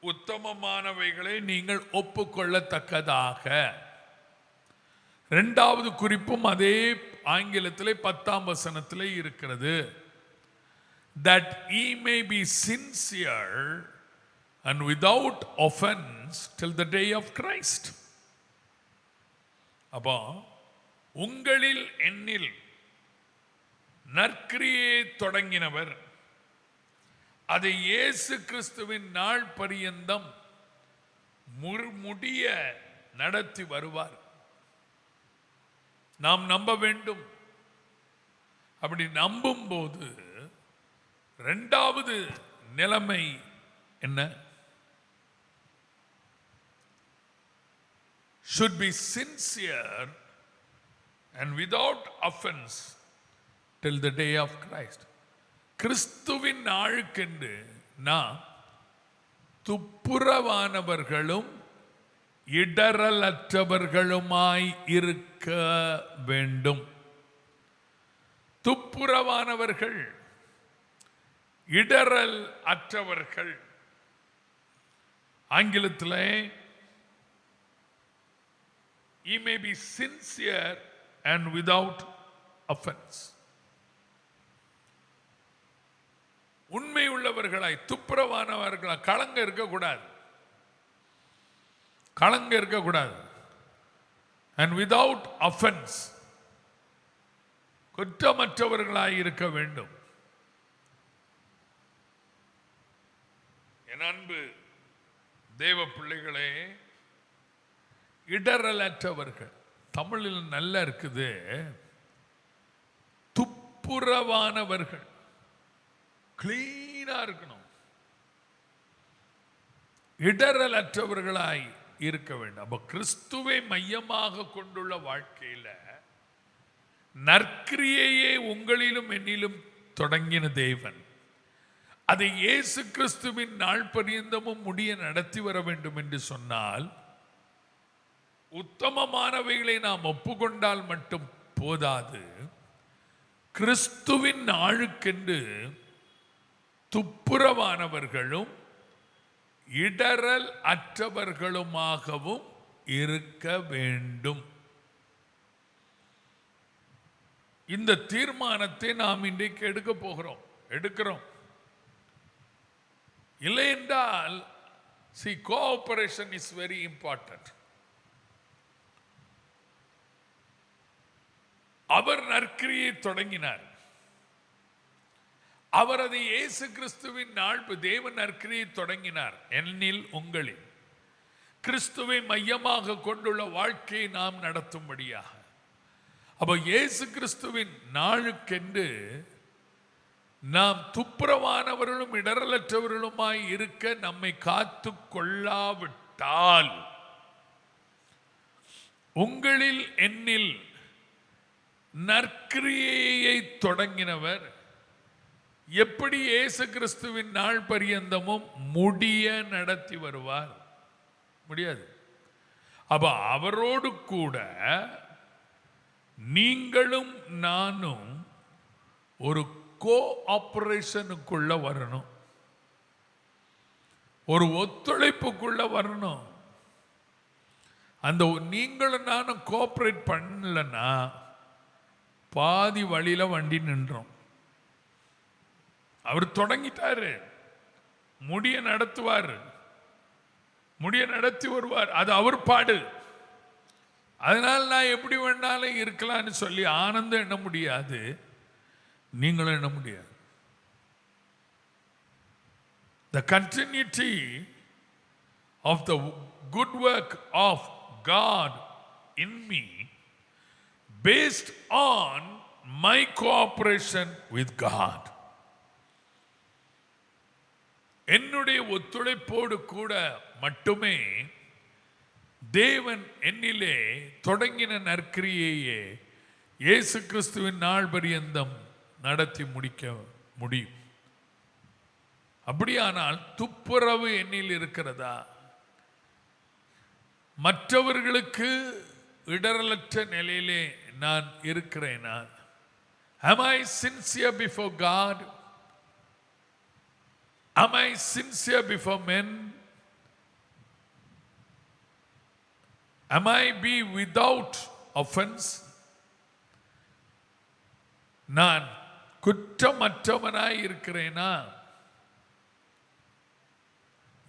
உத்தமமானவைகளை நீங்கள் ஒப்புக்கொள்ளத்தக்கதாக. 2வது குறிப்பும் அதே ஆங்கிலத்திலே 10ஆம் வசனத்திலே இருக்கிறது. That he may be sincere and without offense till the day of Christ. அப்போ உங்களில் என்னில் நற்கிரியை தொடங்கினவர் அதை இயேசு கிறிஸ்துவின் நாள் பரியந்தம் முடிய நடத்தி வருவார். நாம் நம்ப வேண்டும். அப்படி நம்பும் போது 2வது நிலைமை என்ன? Should be sincere and without offense till the day of Christ. கிறிஸ்துவின் நாளுக்கென்று நாம் துப்புரவானவர்களும் இடரலற்றவர்களுமாய் இருக்க வேண்டும். துப்புரவானவர்கள், இடரல் அற்றவர்கள். ஆங்கிலத்தில் he may be sincere and without offense. உண்மை உள்ளவர்களாய், துப்புரவானவர்களாய், களங்க இருக்கக்கூடாது, களங்க இருக்கக்கூடாது. and without offense, குற்றமற்றவர்களாய் இருக்க வேண்டும். என் அன்பு தேவ பிள்ளைகளே, இடரலற்றவர்கள், தமிழில் நல்லா இருக்குது, துப்புரவானவர்கள், கிளீனா இருக்கணும், இடரலற்றவர்களாய் இருக்க வேண்டும். அப்ப கிறிஸ்துவை மையமாக கொண்டுள்ள வாழ்க்கையில நற்கிரியையே உங்களிலும் என்னிலும் தொடங்கின தேவன் அதை இயேசு கிறிஸ்துவின் நாள் பரியந்தமும் முடிய நடத்தி வர வேண்டும் என்று சொன்னால் உத்தமமானவைகளை நாம் ஒப்புக்கொண்டால் மட்டும் போதாது, கிறிஸ்துவின் நாளுக்கென்று துப்புரவானவர்களும் இடரல் அற்றவர்களுமாகவும் இருக்க வேண்டும். இந்த தீர்மானத்தை நாம் இன்றைக்கு எடுக்கிறோம். இல்லை என்றால் கோஆபரேஷன் இஸ் வெரி இம்பார்ட்டன்ட். அவர் நற்கிரியை தொடங்கினார். அவர் அதை இயேசு கிறிஸ்துவின் நாள் தேவன் நற்கிரியை தொடங்கினார் என்னில் உங்களில். கிறிஸ்துவை மையமாக கொண்டுள்ள வாழ்க்கையை நாம் நடத்தும்படியாக. அப்போ இயேசு கிறிஸ்துவின் நாளுக்கென்று நாம் துப்புரவானவர்களும் இடரலற்றவர்களுமாய் இருக்க நம்மை காத்து கொள்ளாவிட்டால் உங்களில் என்னில் நற்கிரியையை தொடங்கினவர் எப்படி இயேசு கிறிஸ்துவின் நாள் பரியந்தமும் முடிய நடத்தி வருவார்? முடியாது. அப்ப அவரோடு கூட நீங்களும் நானும் ஒரு கோஆபரேஷனுக்குள்ள வரணும், ஒரு ஒத்துழைப்புக்குள்ள வரணும். அந்த நீங்களும் நானும் கோஆபரேட் பண்ணலன்னா பாதி வழியில வண்டி நின்றோம். அவர் தொடங்கிட்டாரு, முடிய நடத்துவார், முடிய நடத்தி வருவார். அது அவர் பாடு. அதனால நான் எப்படி வேணாலும் இருக்கலாம்னு சொல்லி ஆனந்தம் எண்ண முடியாது, நீங்களும் எண்ண முடியாது. The continuity of the good work of God in me based on my cooperation with God. என்னுடைய ஒத்துழைப்போடு கூட மட்டுமே தேவன் என்னிலே தொடங்கின நற்கிரியையே இயேசு கிறிஸ்துவின் நாள் பரியந்தம் நடத்தி முடிக்க முடியும். அப்படியானால் துப்புரவு என்னில் இருக்கிறதா? மற்றவர்களுக்கு இடரலற்ற நிலையிலே நான் இருக்கிறேனா? Am I sincere before God? Am I sincere before men? Am I be without offense? நான் குற்றமற்றவனாய் இருக்கிறேனா?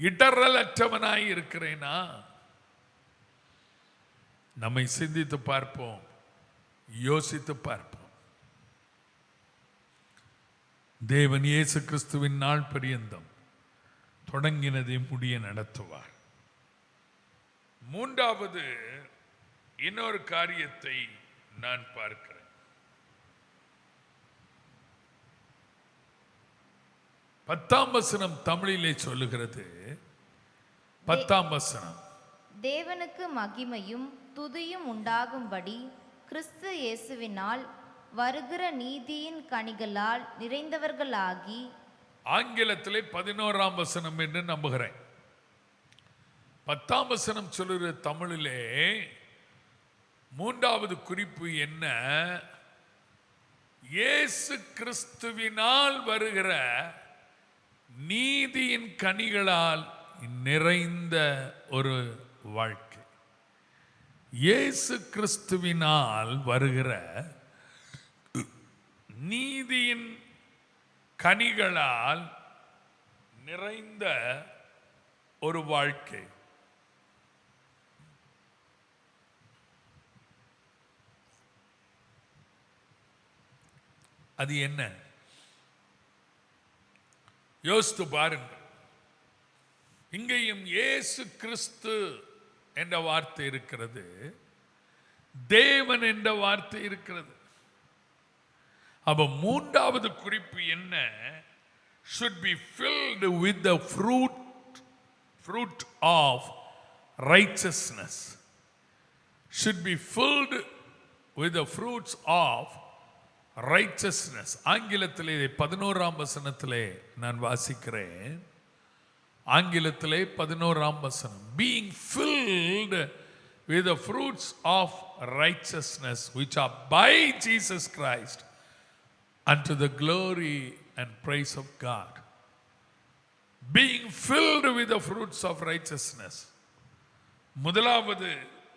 இடரலற்றவனாய் இருக்கிறேனா? நம்மை சிந்தித்து பார்ப்போம், யோசித்து பார்ப்போம். தேவன் இயேசு கிறிஸ்துவின் நாள் பரியந்தம் தொடங்கினதை முடிய நடத்துவார். மூன்றாவது இன்னொரு காரியத்தை நான் பார்க்கிறேன். பத்தாம் வசனம் தமிழிலே சொல்லுகிறது. பத்தாம் வசனம், தேவனுக்கு மகிமையும் துதியும் உண்டாகும்படி கிறிஸ்து இயேசுவினால் வருகிற நீதியின் கனிகளால் நிறைந்தவர்களாகி. ஆங்கிலத்திலே 11ஆம் வசனம் என்று நம்புகிறேன். 10ஆம் வசனம் சொல்லுகிற தமிழிலே மூன்றாவது குறிப்பு என்ன? இயேசு கிறிஸ்துவினால் வருகிற நீதியின் கனிகளால் நிறைந்த ஒரு வாழ்க்கை. இயேசு கிறிஸ்துவினால் வருகிற நீதியின் கனிகளால் நிறைந்த ஒரு வாழ்க்கை. அது என்ன? யோசித்து பாருங்கள். இங்கேயும் இயேசு கிறிஸ்து என்ற வார்த்தை இருக்கிறது, தேவன் என்ற வார்த்தை இருக்கிறது. அப்ப மூன்றாவது குறிப்பு என்ன? should be filled with the fruit of righteousness. should be filled with the fruits of righteousness. ஆங்கிலத்திலே 11ஆம் வசனத்திலே நான் வாசிக்கிறேன். ஆங்கிலத்திலே 11ஆம் வசனம், being filled with the fruits of righteousness which are by Jesus Christ unto the glory and praise of God. Being filled with the fruits of righteousness. முதலாவது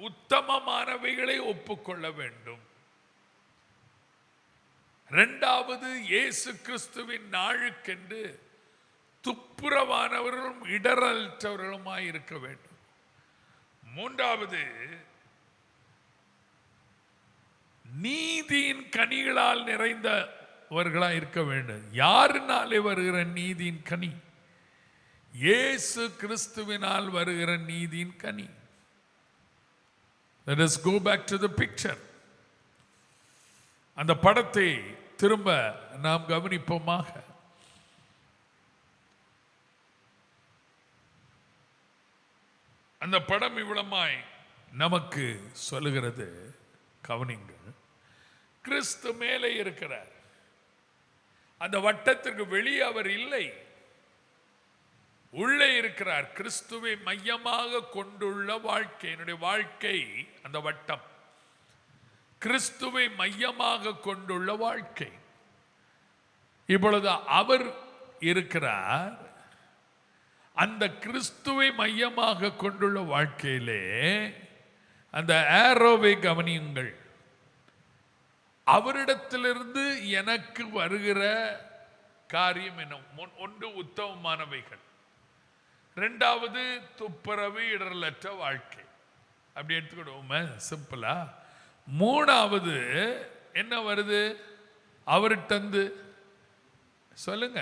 உத்தமமானவைகளை ஒப்புக்கொள்ள வேண்டும். இரண்டாவது இயேசு கிறிஸ்துவின் நாளுக்கென்று துப்புரவானவர்களும் இடரற்றவர்களுமாய் இருக்க வேண்டும். மூன்றாவது நீதியின் கனிகளால் நிறைந்தவர்களாய் இருக்க வேண்டும். யாருனாலே வருகிற நீதியின் கனி? இயேசு கிறிஸ்துவினால் வருகிற நீதியின் கனி. Let us go back to the picture. அந்த படத்தை திரும்ப நாம் கவனிப்போமாக. அந்த படம் இவ்வளமாய் நமக்கு சொல்லுகிறது, கவனிங்கள். கிறிஸ்து மேலே இருக்கிறார். அந்த வட்டத்திற்கு வெளியே அவர் இல்லை, உள்ளே இருக்கிறார். கிறிஸ்துவை மையமாக கொண்டுள்ள வாழ்க்கை, என்னுடைய வாழ்க்கை அந்த வட்டம். கிறிஸ்துவை மையமாக கொண்டுள்ள வாழ்க்கை. இப்பொழுது அவர் இருக்கிறார். அந்த கிறிஸ்துவை மையமாக கொண்டுள்ள வாழ்க்கையிலே அந்த ஆரோவை கவனியுங்கள். அவரிடத்திலிருந்து எனக்கு வருகிற காரியம் என்ன? ஒன்று உத்தமமானவைகள், இரண்டாவது துப்புரவு இடரலற்ற வாழ்க்கை. அப்படி எடுத்துக்கிடுவோமே சிம்பிளா. மூணாவது என்ன வருது அவர்கிட்ட? சொல்லுங்க.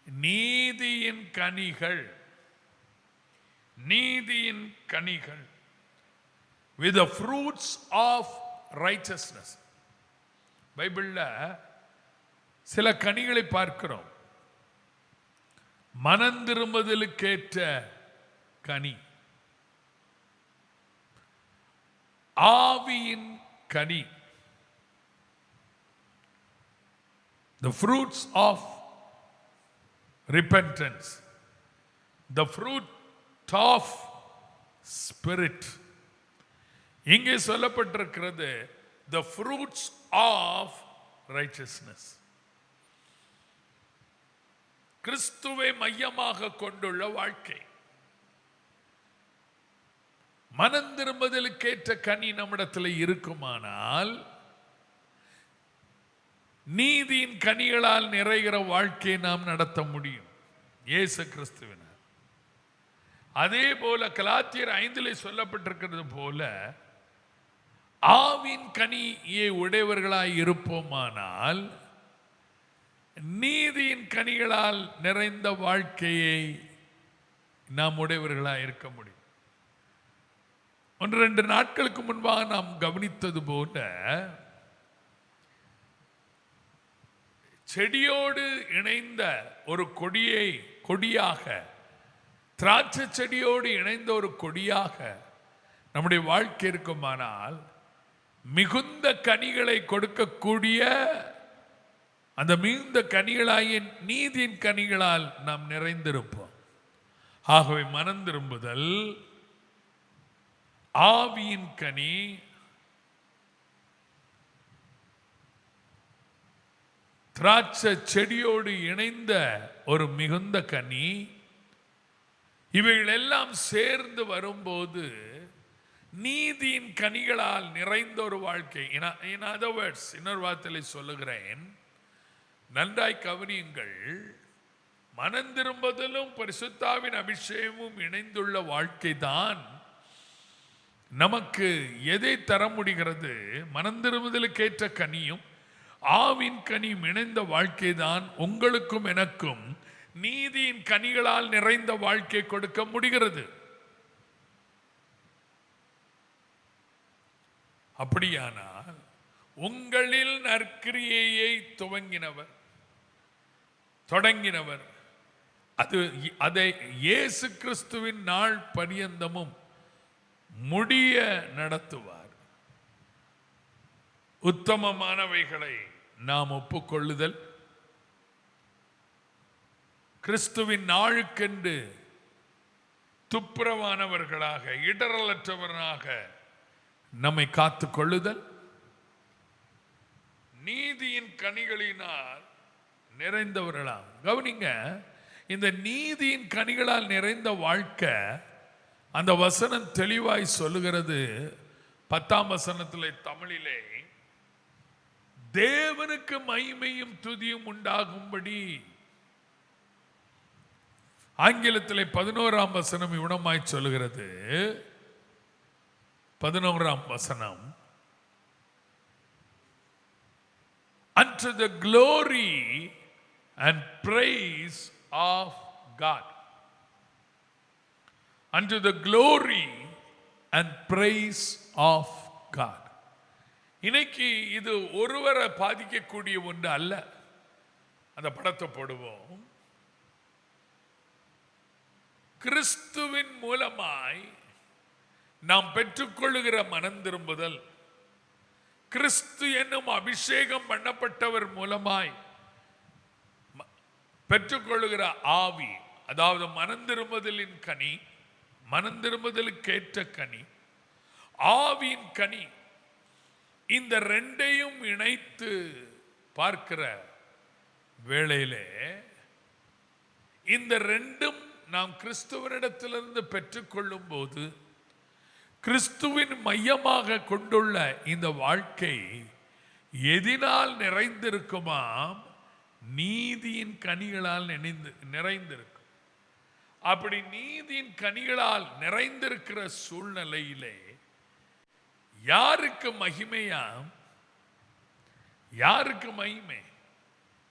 நீதியின் கனிகள். நீதியின் கனிகள், with the fruits of righteousness. பைபிள்ல சில கனிகளை பார்க்கிறோம். மனந்திரும்புதலுக்கேற்ற கனி, ஆவியின் கனி, the fruits of repentance, the fruit of spirit. இங்கே சொல்லப்பட்டிருக்கிறது the fruits of righteousness. கிறிஸ்துவை மையமாக கொண்டுள்ள வாழ்க்கை. மனந்திரும்புதலுக்கேற்ற கனி நம்மிடத்தில் இருக்குமானால் நீதியின் கனிகளால் நிறைகிற வாழ்க்கையை நாம் நடத்த முடியும் இயேசு கிறிஸ்துவினர். அதே போல கலாத்தியர் 5 சொல்லப்பட்டிருக்கிறது போல ஆவின் கனியை உடையவர்களாய் இருப்போமானால் நீதியின் கனிகளால் நிறைந்த வாழ்க்கையை நாம் உடையவர்களாய் இருக்க முடியும். 1-2 நாட்களுக்கு முன்பாக நாம் கவனித்தது போல செடியோடு இணைந்த ஒரு கொடியாக, திராட்சை செடியோடு இணைந்த ஒரு கொடியாக நம்முடைய வாழ்க்கை இருக்குமானால் மிகுந்த கனிகளை கொடுக்கக்கூடிய அந்த மிகுந்த கனிகளாகிய நீதியின் கனிகளால் நாம் நிறைந்திருப்போம். ஆகவே மனம் திரும்புதல், ஆவியின் கனி, திராட்சை செடியோடு இணைந்த ஒரு மிகுந்த கனி, இவைகள் எல்லாம் சேர்ந்து வரும்போது நீதியின் கனிகளால் நிறைந்த ஒரு வாழ்க்கை. in other words, இன்னொரு வார்த்தையை சொல்லுகிறேன், நன்றாய் கவனியுங்கள். மனந்திரும்புதலும் பரிசுத்தாவின் அபிஷேகமும் இணைந்துள்ள வாழ்க்கை தான் நமக்கு எதை தர முடிகிறது? மனந்திரும்புதலுக்கேற்ற கனியும் ஆவின் கனியும் இணைந்த வாழ்க்கை தான் உங்களுக்கும் எனக்கும் நீதியின் கனிகளால் நிறைந்த வாழ்க்கை கொடுக்க முடிகிறது. அப்படியானால் உங்களில் நற்கிரியையை தொடங்கினவர் அதை இயேசு கிறிஸ்துவின் நாள் பரியந்தமும் முடிய நடத்துவார். உத்தமமானவைகளை நாம் ஒப்புக்கொள்ளுதல், கிறிஸ்துவின் நாளுக்கென்று துப்புரவானவர்களாக இடரலற்றவராக நம்மை காத்துக் கொள்ளுதல், நீதியின் கனிகளினால் நிறைந்தவர்களாம். கவனிங்க, இந்த நீதியின் கனிகளால் நிறைந்த வாழ்க்கை அந்த வசனம் தெளிவாய் சொல்லுகிறது. 10ஆம் வசனத்தில் தமிழிலே தேவனுக்கு மகிமையும் துதியும் உண்டாகும்படி. ஆங்கிலத்தில் 11ஆம் வசனம் இவ்விடமாய் சொல்லுகிறது. 11ஆம் வசனம், unto the glory and praise of God. Unto the glory and praise of God. இன்னைக்கு இது ஒருவரை பாதிக்கக்கூடிய ஒன்று அல்ல. அந்த படத்தை போடுவோம். கிறிஸ்துவின் மூலமாய் நாம் பெற்றுக்கொள்ளுகிற மனம் திரும்புதல், கிறிஸ்து என்னும் அபிஷேகம் பண்ணப்பட்டவர் மூலமாய் பெற்றுக்கொள்ளுகிற ஆவி, அதாவது மனம் திரும்புதலின் கனி, மனம் திரும்புதலுக்கேற்ற கனி, ஆவியின் கனி, இந்த ரெண்டையும் இணைத்து பார்க்கிற வேளையிலே இந்த ரெண்டும் நாம் கிறிஸ்துவனிடத்திலிருந்து பெற்றுக்கொள்ளும் போது கிறிஸ்துவின் மையமாக கொண்டுள்ள இந்த வாழ்க்கை எதினால் நிறைந்திருக்குமாம்? நீதியின் கனிகளால் நிறைந்திருக்கும். அப்படி நீதியின் கனிகளால் நிறைந்திருக்கிற சூழ்நிலையிலே யாருக்கு மகிமையாம்? யாருக்கு மகிமை?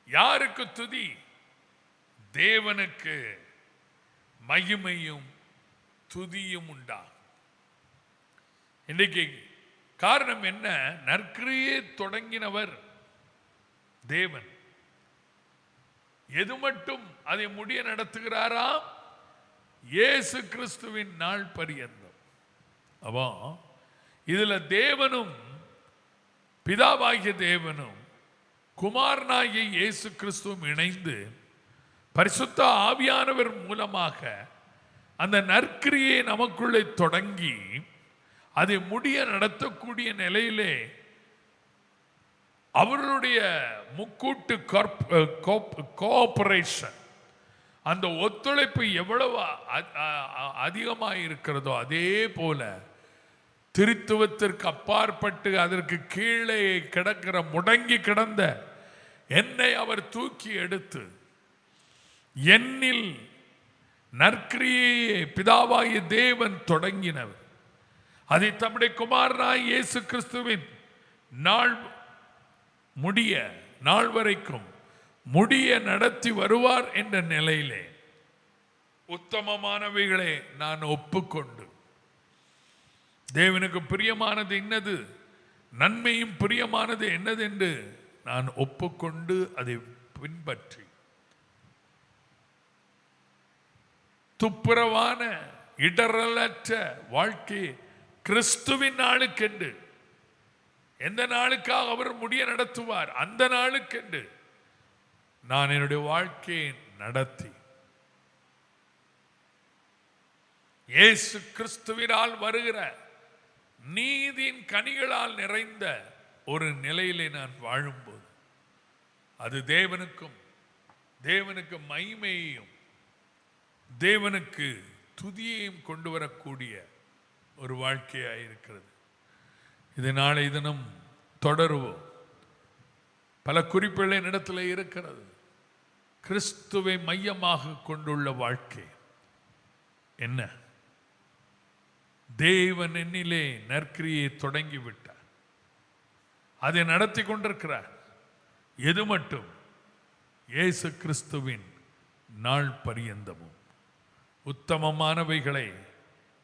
யாருக்கு துதி? தேவனுக்கு மகிமையும் துதியும் உண்டா. இன்றைக்கு காரணம் என்ன? நற்கிரியை தொடங்கினவர் தேவன். எது மட்டும் அதை முடிய நடத்துகிறாராம்? இயேசு கிறிஸ்துவின் நாள் பரியந்தம். அப்போ இதுல தேவனும் பிதாவாகிய தேவனும் குமாரனாகிய இயேசு கிறிஸ்துவும் இணைந்து பரிசுத்த ஆவியானவர் மூலமாக அந்த நற்கிரியை நமக்குள்ளே தொடங்கி அதை முடிய நடத்தக்கூடிய நிலையிலே அவர்களுடைய முக்கூட்டு கோஆபரேஷன், அந்த ஒத்துழைப்பு எவ்வளவு அதிகமாக இருக்கிறதோ அதே போல திருத்துவத்திற்கு அப்பாற்பட்டு அதற்கு கீழே கிடக்கிற முடங்கி கிடந்த என்னை அவர் தூக்கி எடுத்து என்னில் நற்கிரியை பிதாவாகிய தேவன் தொடங்கினவர் அதை தம்முடைய குமாரனாய் இயேசு கிறிஸ்துவின் நாள் வரைக்கும் முடிய நடத்தி வருவார் என்ற நிலையிலே உத்தமமானவைகளை நான் ஒப்புக்கொண்டு தேவனுக்கு பிரியமானது என்னது, நன்மையும் பிரியமானது என்னது என்று நான் ஒப்புக்கொண்டு அதை பின்பற்றி துப்புரவான இடரலற்ற வாழ்க்கை கிறிஸ்துவின் நாளுக்கென்று, எந்த நாளுக்காக அவர் முடிய நடத்துவார் அந்த நாளுக்கென்று நான் என்னுடைய வாழ்க்கையை நடத்தி இயேசு கிறிஸ்துவினால் வருகிற நீதியின் கனிகளால் நிறைந்த ஒரு நிலையிலே நான் வாழும்போது அது தேவனுக்கு மகிமையையும் தேவனுக்கு துதியையும் கொண்டு வரக்கூடிய ஒரு வாழ்க்கையாக இருக்கிறது. இது நாளை தினம் தொடருவோம். பல குறிப்புகள் என்னிடத்தில் இருக்கிறது. கிறிஸ்துவை மையமாக கொண்டுள்ள வாழ்க்கை என்ன? தேவன் என்னிலே நற்கிரியை தொடங்கிவிட்டார், அதை நடத்தி கொண்டிருக்கிறார். எது மட்டும்? இயேசு கிறிஸ்துவின் நாள் பரியந்தமும் உத்தமமானவைகளை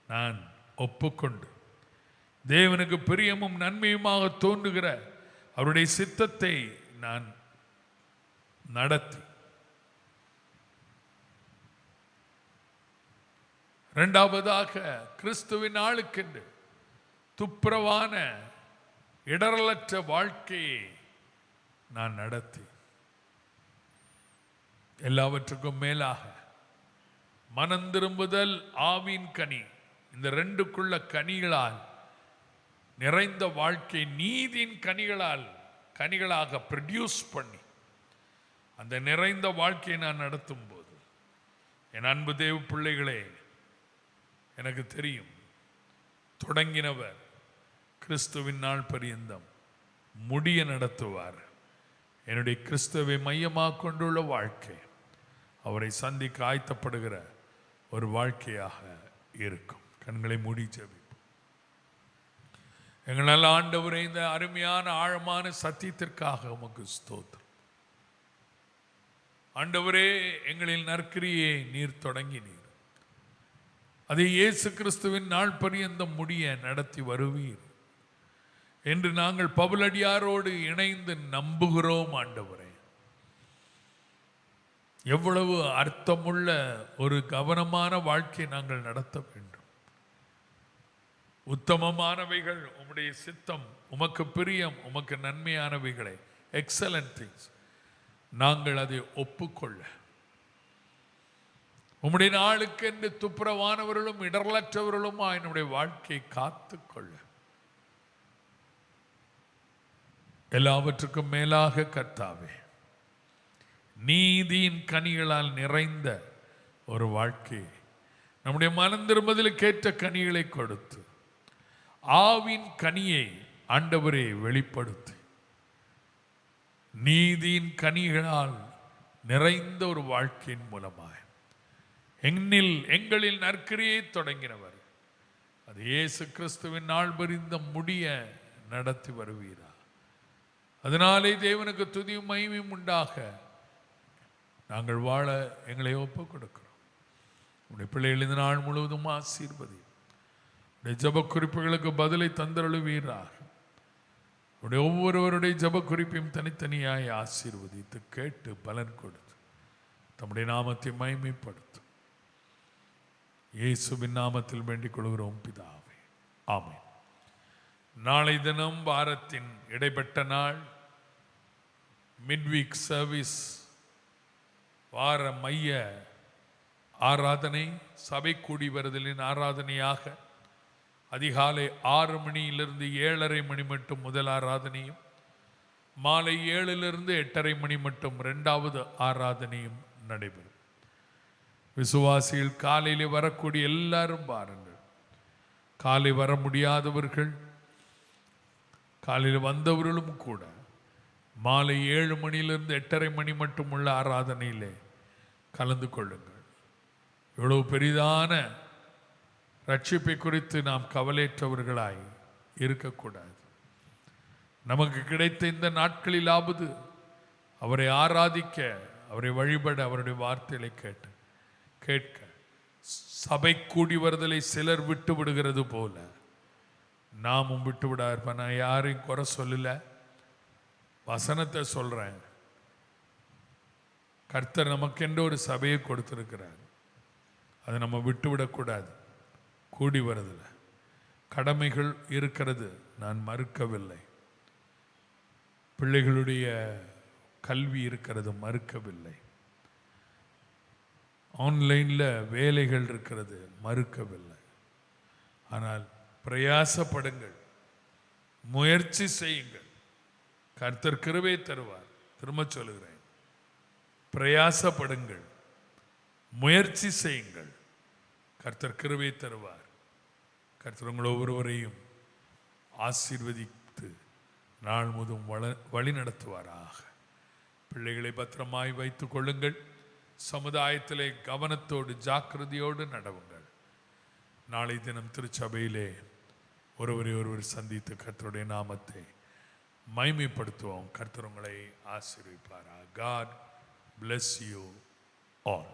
நான் ஒப்புக்கொண்டு தேவனுக்கு பிரியமும் நன்மையுமாக தோன்றுகிற அவருடைய சித்தத்தை நான் நடத்தி இரண்டாவதாக கிறிஸ்துவின் நாளுக்கென்று துப்புரவான இடரலற்ற வாழ்க்கையை நான் நடத்தி எல்லாவற்றுக்கும் மேலாக மனம் திரும்புதல், ஆவின் கனி, இந்த ரெண்டுக்குள்ள கனிகளால் நிறைந்த வாழ்க்கை நீதியின் கனிகளாக ப்ரொடியூஸ் பண்ணி அந்த நிறைந்த வாழ்க்கையை நான் நடத்தும் போது, என் அன்பு தேவ பிள்ளைகளே, எனக்கு தெரியும் தொடங்கினவர் கிறிஸ்துவின் நாள் பரியந்தம் முடிய நடத்துவார். என்னுடைய கிறிஸ்துவை மையமாக கொண்டுள்ள வாழ்க்கை அவரை சந்திக்க ஆயத்தப்படுகிற ஒரு வாழ்க்கையாக இருக்கும். கண்களை மூடி ஜெபிப்போம். எங்களால் ஆண்டவரே, இந்த அருமையான ஆழமான சத்தியத்திற்காக உமக்கு ஸ்தோத்திரம். ஆண்டவரே, எங்களில் நற்கிரியை நீர் தொடங்கினீர், அதை இயேசு கிறிஸ்துவின் நாள் பரியந்தம் முடிய நடத்தி வருவீர் என்று நாங்கள் பவுலடியாரோடு இணைந்து நம்புகிறோம். ஆண்டவரே, எவ்வளவு அர்த்தமுள்ள ஒரு கவனமான வாழ்க்கை நாங்கள் நடத்த வேண்டும். உத்தமமானவைகள் உம்முடைய சித்தம், உமக்கு பிரியம், உமக்கு நன்மையானவைகளை, எக்ஸலன்ட் திங்ஸ், நாங்கள் அதை ஒப்புக்கொள்ள, உம்முடைய நாளுக்கு என்று துப்புரவானவர்களும் இடரலற்றவர்களும் என்னுடைய வாழ்க்கையை காத்துக்கொள்ள, எல்லாவற்றுக்கும் மேலாக கர்த்தாவே, நீதியின் கனிகளால் நிறைந்த ஒரு வாழ்க்கையை நம்முடைய மனம் திரும்புதலுக்கு ஏற்ற கனிகளை கொடுத்து, ஆவின் கனியை ஆண்டவரே வெளிப்படுத்தி, நீதியின் கனிகளால் நிறைந்த ஒரு வாழ்க்கையின் மூலமாக எங்களில் நற்கிரியை தொடங்கினவர் அது இயேசு கிறிஸ்துவின் நாள் பரிந்த முடிய நடத்தி வருவீரா. அதனாலே தேவனுக்கு துதியும் மகிமையும் உண்டாக நாங்கள் வாழ எங்களை ஒப்புக் கொடுக்கிறோம். உடைய பிள்ளைகள் இந்த நாள் முழுவதும் ஆசீர்வதி, உடைய ஜப குறிப்புகளுக்கு பதிலை தந்தருளுவீராக. உடைய ஒவ்வொருவருடைய ஜப குறிப்பையும் தனித்தனியாய் ஆசீர்வதித்து கேட்டு பலன் கொடுத்து தம்முடைய நாமத்தை மகிமைப்படுத்தும். இயேசுவின் நாமத்தில் வேண்டிக் கொள்கிறோம் பிதாவே, ஆமென். நாளை தினம் வாரத்தின் இடைப்பட்ட நாள், மிட்வீக் சர்வீஸ், வார மைய ஆராதனை, சபை கூடி வருதலின் ஆராதனையாக அதிகாலை 6 மணியிலிருந்து 7:30 மணி மட்டும் முதல் ஆராதனையும், மாலை 7லிருந்து 8:30 மணி மட்டும் 2வது ஆராதனையும் நடைபெறும். விசுவாசிகள் காலையில் வரக்கூடிய எல்லாரும் பாருங்கள். காலை வர முடியாதவர்கள், காலையில் வந்தவர்களும் கூட மாலை 7 மணியிலிருந்து 8:30 மணி மட்டும் உள்ள ஆராதனையிலே கலந்து கொள்ளுங்கள். இவ்வளவு பெரிதான ரட்சிப்பை குறித்து நாம் கவலையற்றவர்களாய் இருக்கக்கூடாது. நமக்கு கிடைத்த இந்த நாட்களிலாவது அவரை ஆராதிக்க, அவரை வழிபட, அவருடைய வார்த்தைகளை கேட்க சபை கூடி வருதலை சிலர் விட்டு விடுகிறது போல நாமும் விட்டு விடாருப்ப. நான் யாரையும் குறை சொல்லல, வசனத்தை சொல்றேன். கர்த்தர் நமக்கென்று ஒரு சபையை கொடுத்திருக்கிறார், அதை நம்ம விட்டு விடக்கூடாது. கூடி வருதல கடமைகள் இருக்கிறது, நான் மறுக்கவில்லை. பிள்ளைகளுடைய கல்வி இருக்கிறது, மறுக்கவில்லை. ஆன்லைனில் வேலைகள் இருக்கிறது, மறுக்கவில்லை. ஆனால் பிரயாசப்படுங்கள், முயற்சி செய்யுங்கள், கர்த்தர் கிருபை தருவார். திரும்ப சொல்லுகிறேன், பிரயாசப்படுங்கள், முயற்சி செய்யுங்கள், கர்த்தர் கிருபை தருவார். கர்த்தர் உங்கள் ஒவ்வொருவரையும் ஆசீர்வதித்து நாள் முழுவதும் வழி நடத்துவாராக. பிள்ளைகளை பத்திரமாய் வைத்துக் கொள்ளுங்கள். சமுதாயத்திலே கவனத்தோடு ஜாக்கிரதையோடு நடவுங்கள். நாளை தினம் திருச்சபையிலே ஒருவர் சந்தித்து கர்த்தருடைய நாமத்தை மகிமைப்படுத்துவோம். கர்த்தர் உங்களை ஆசீர்வதிப்பாராக. God bless you all.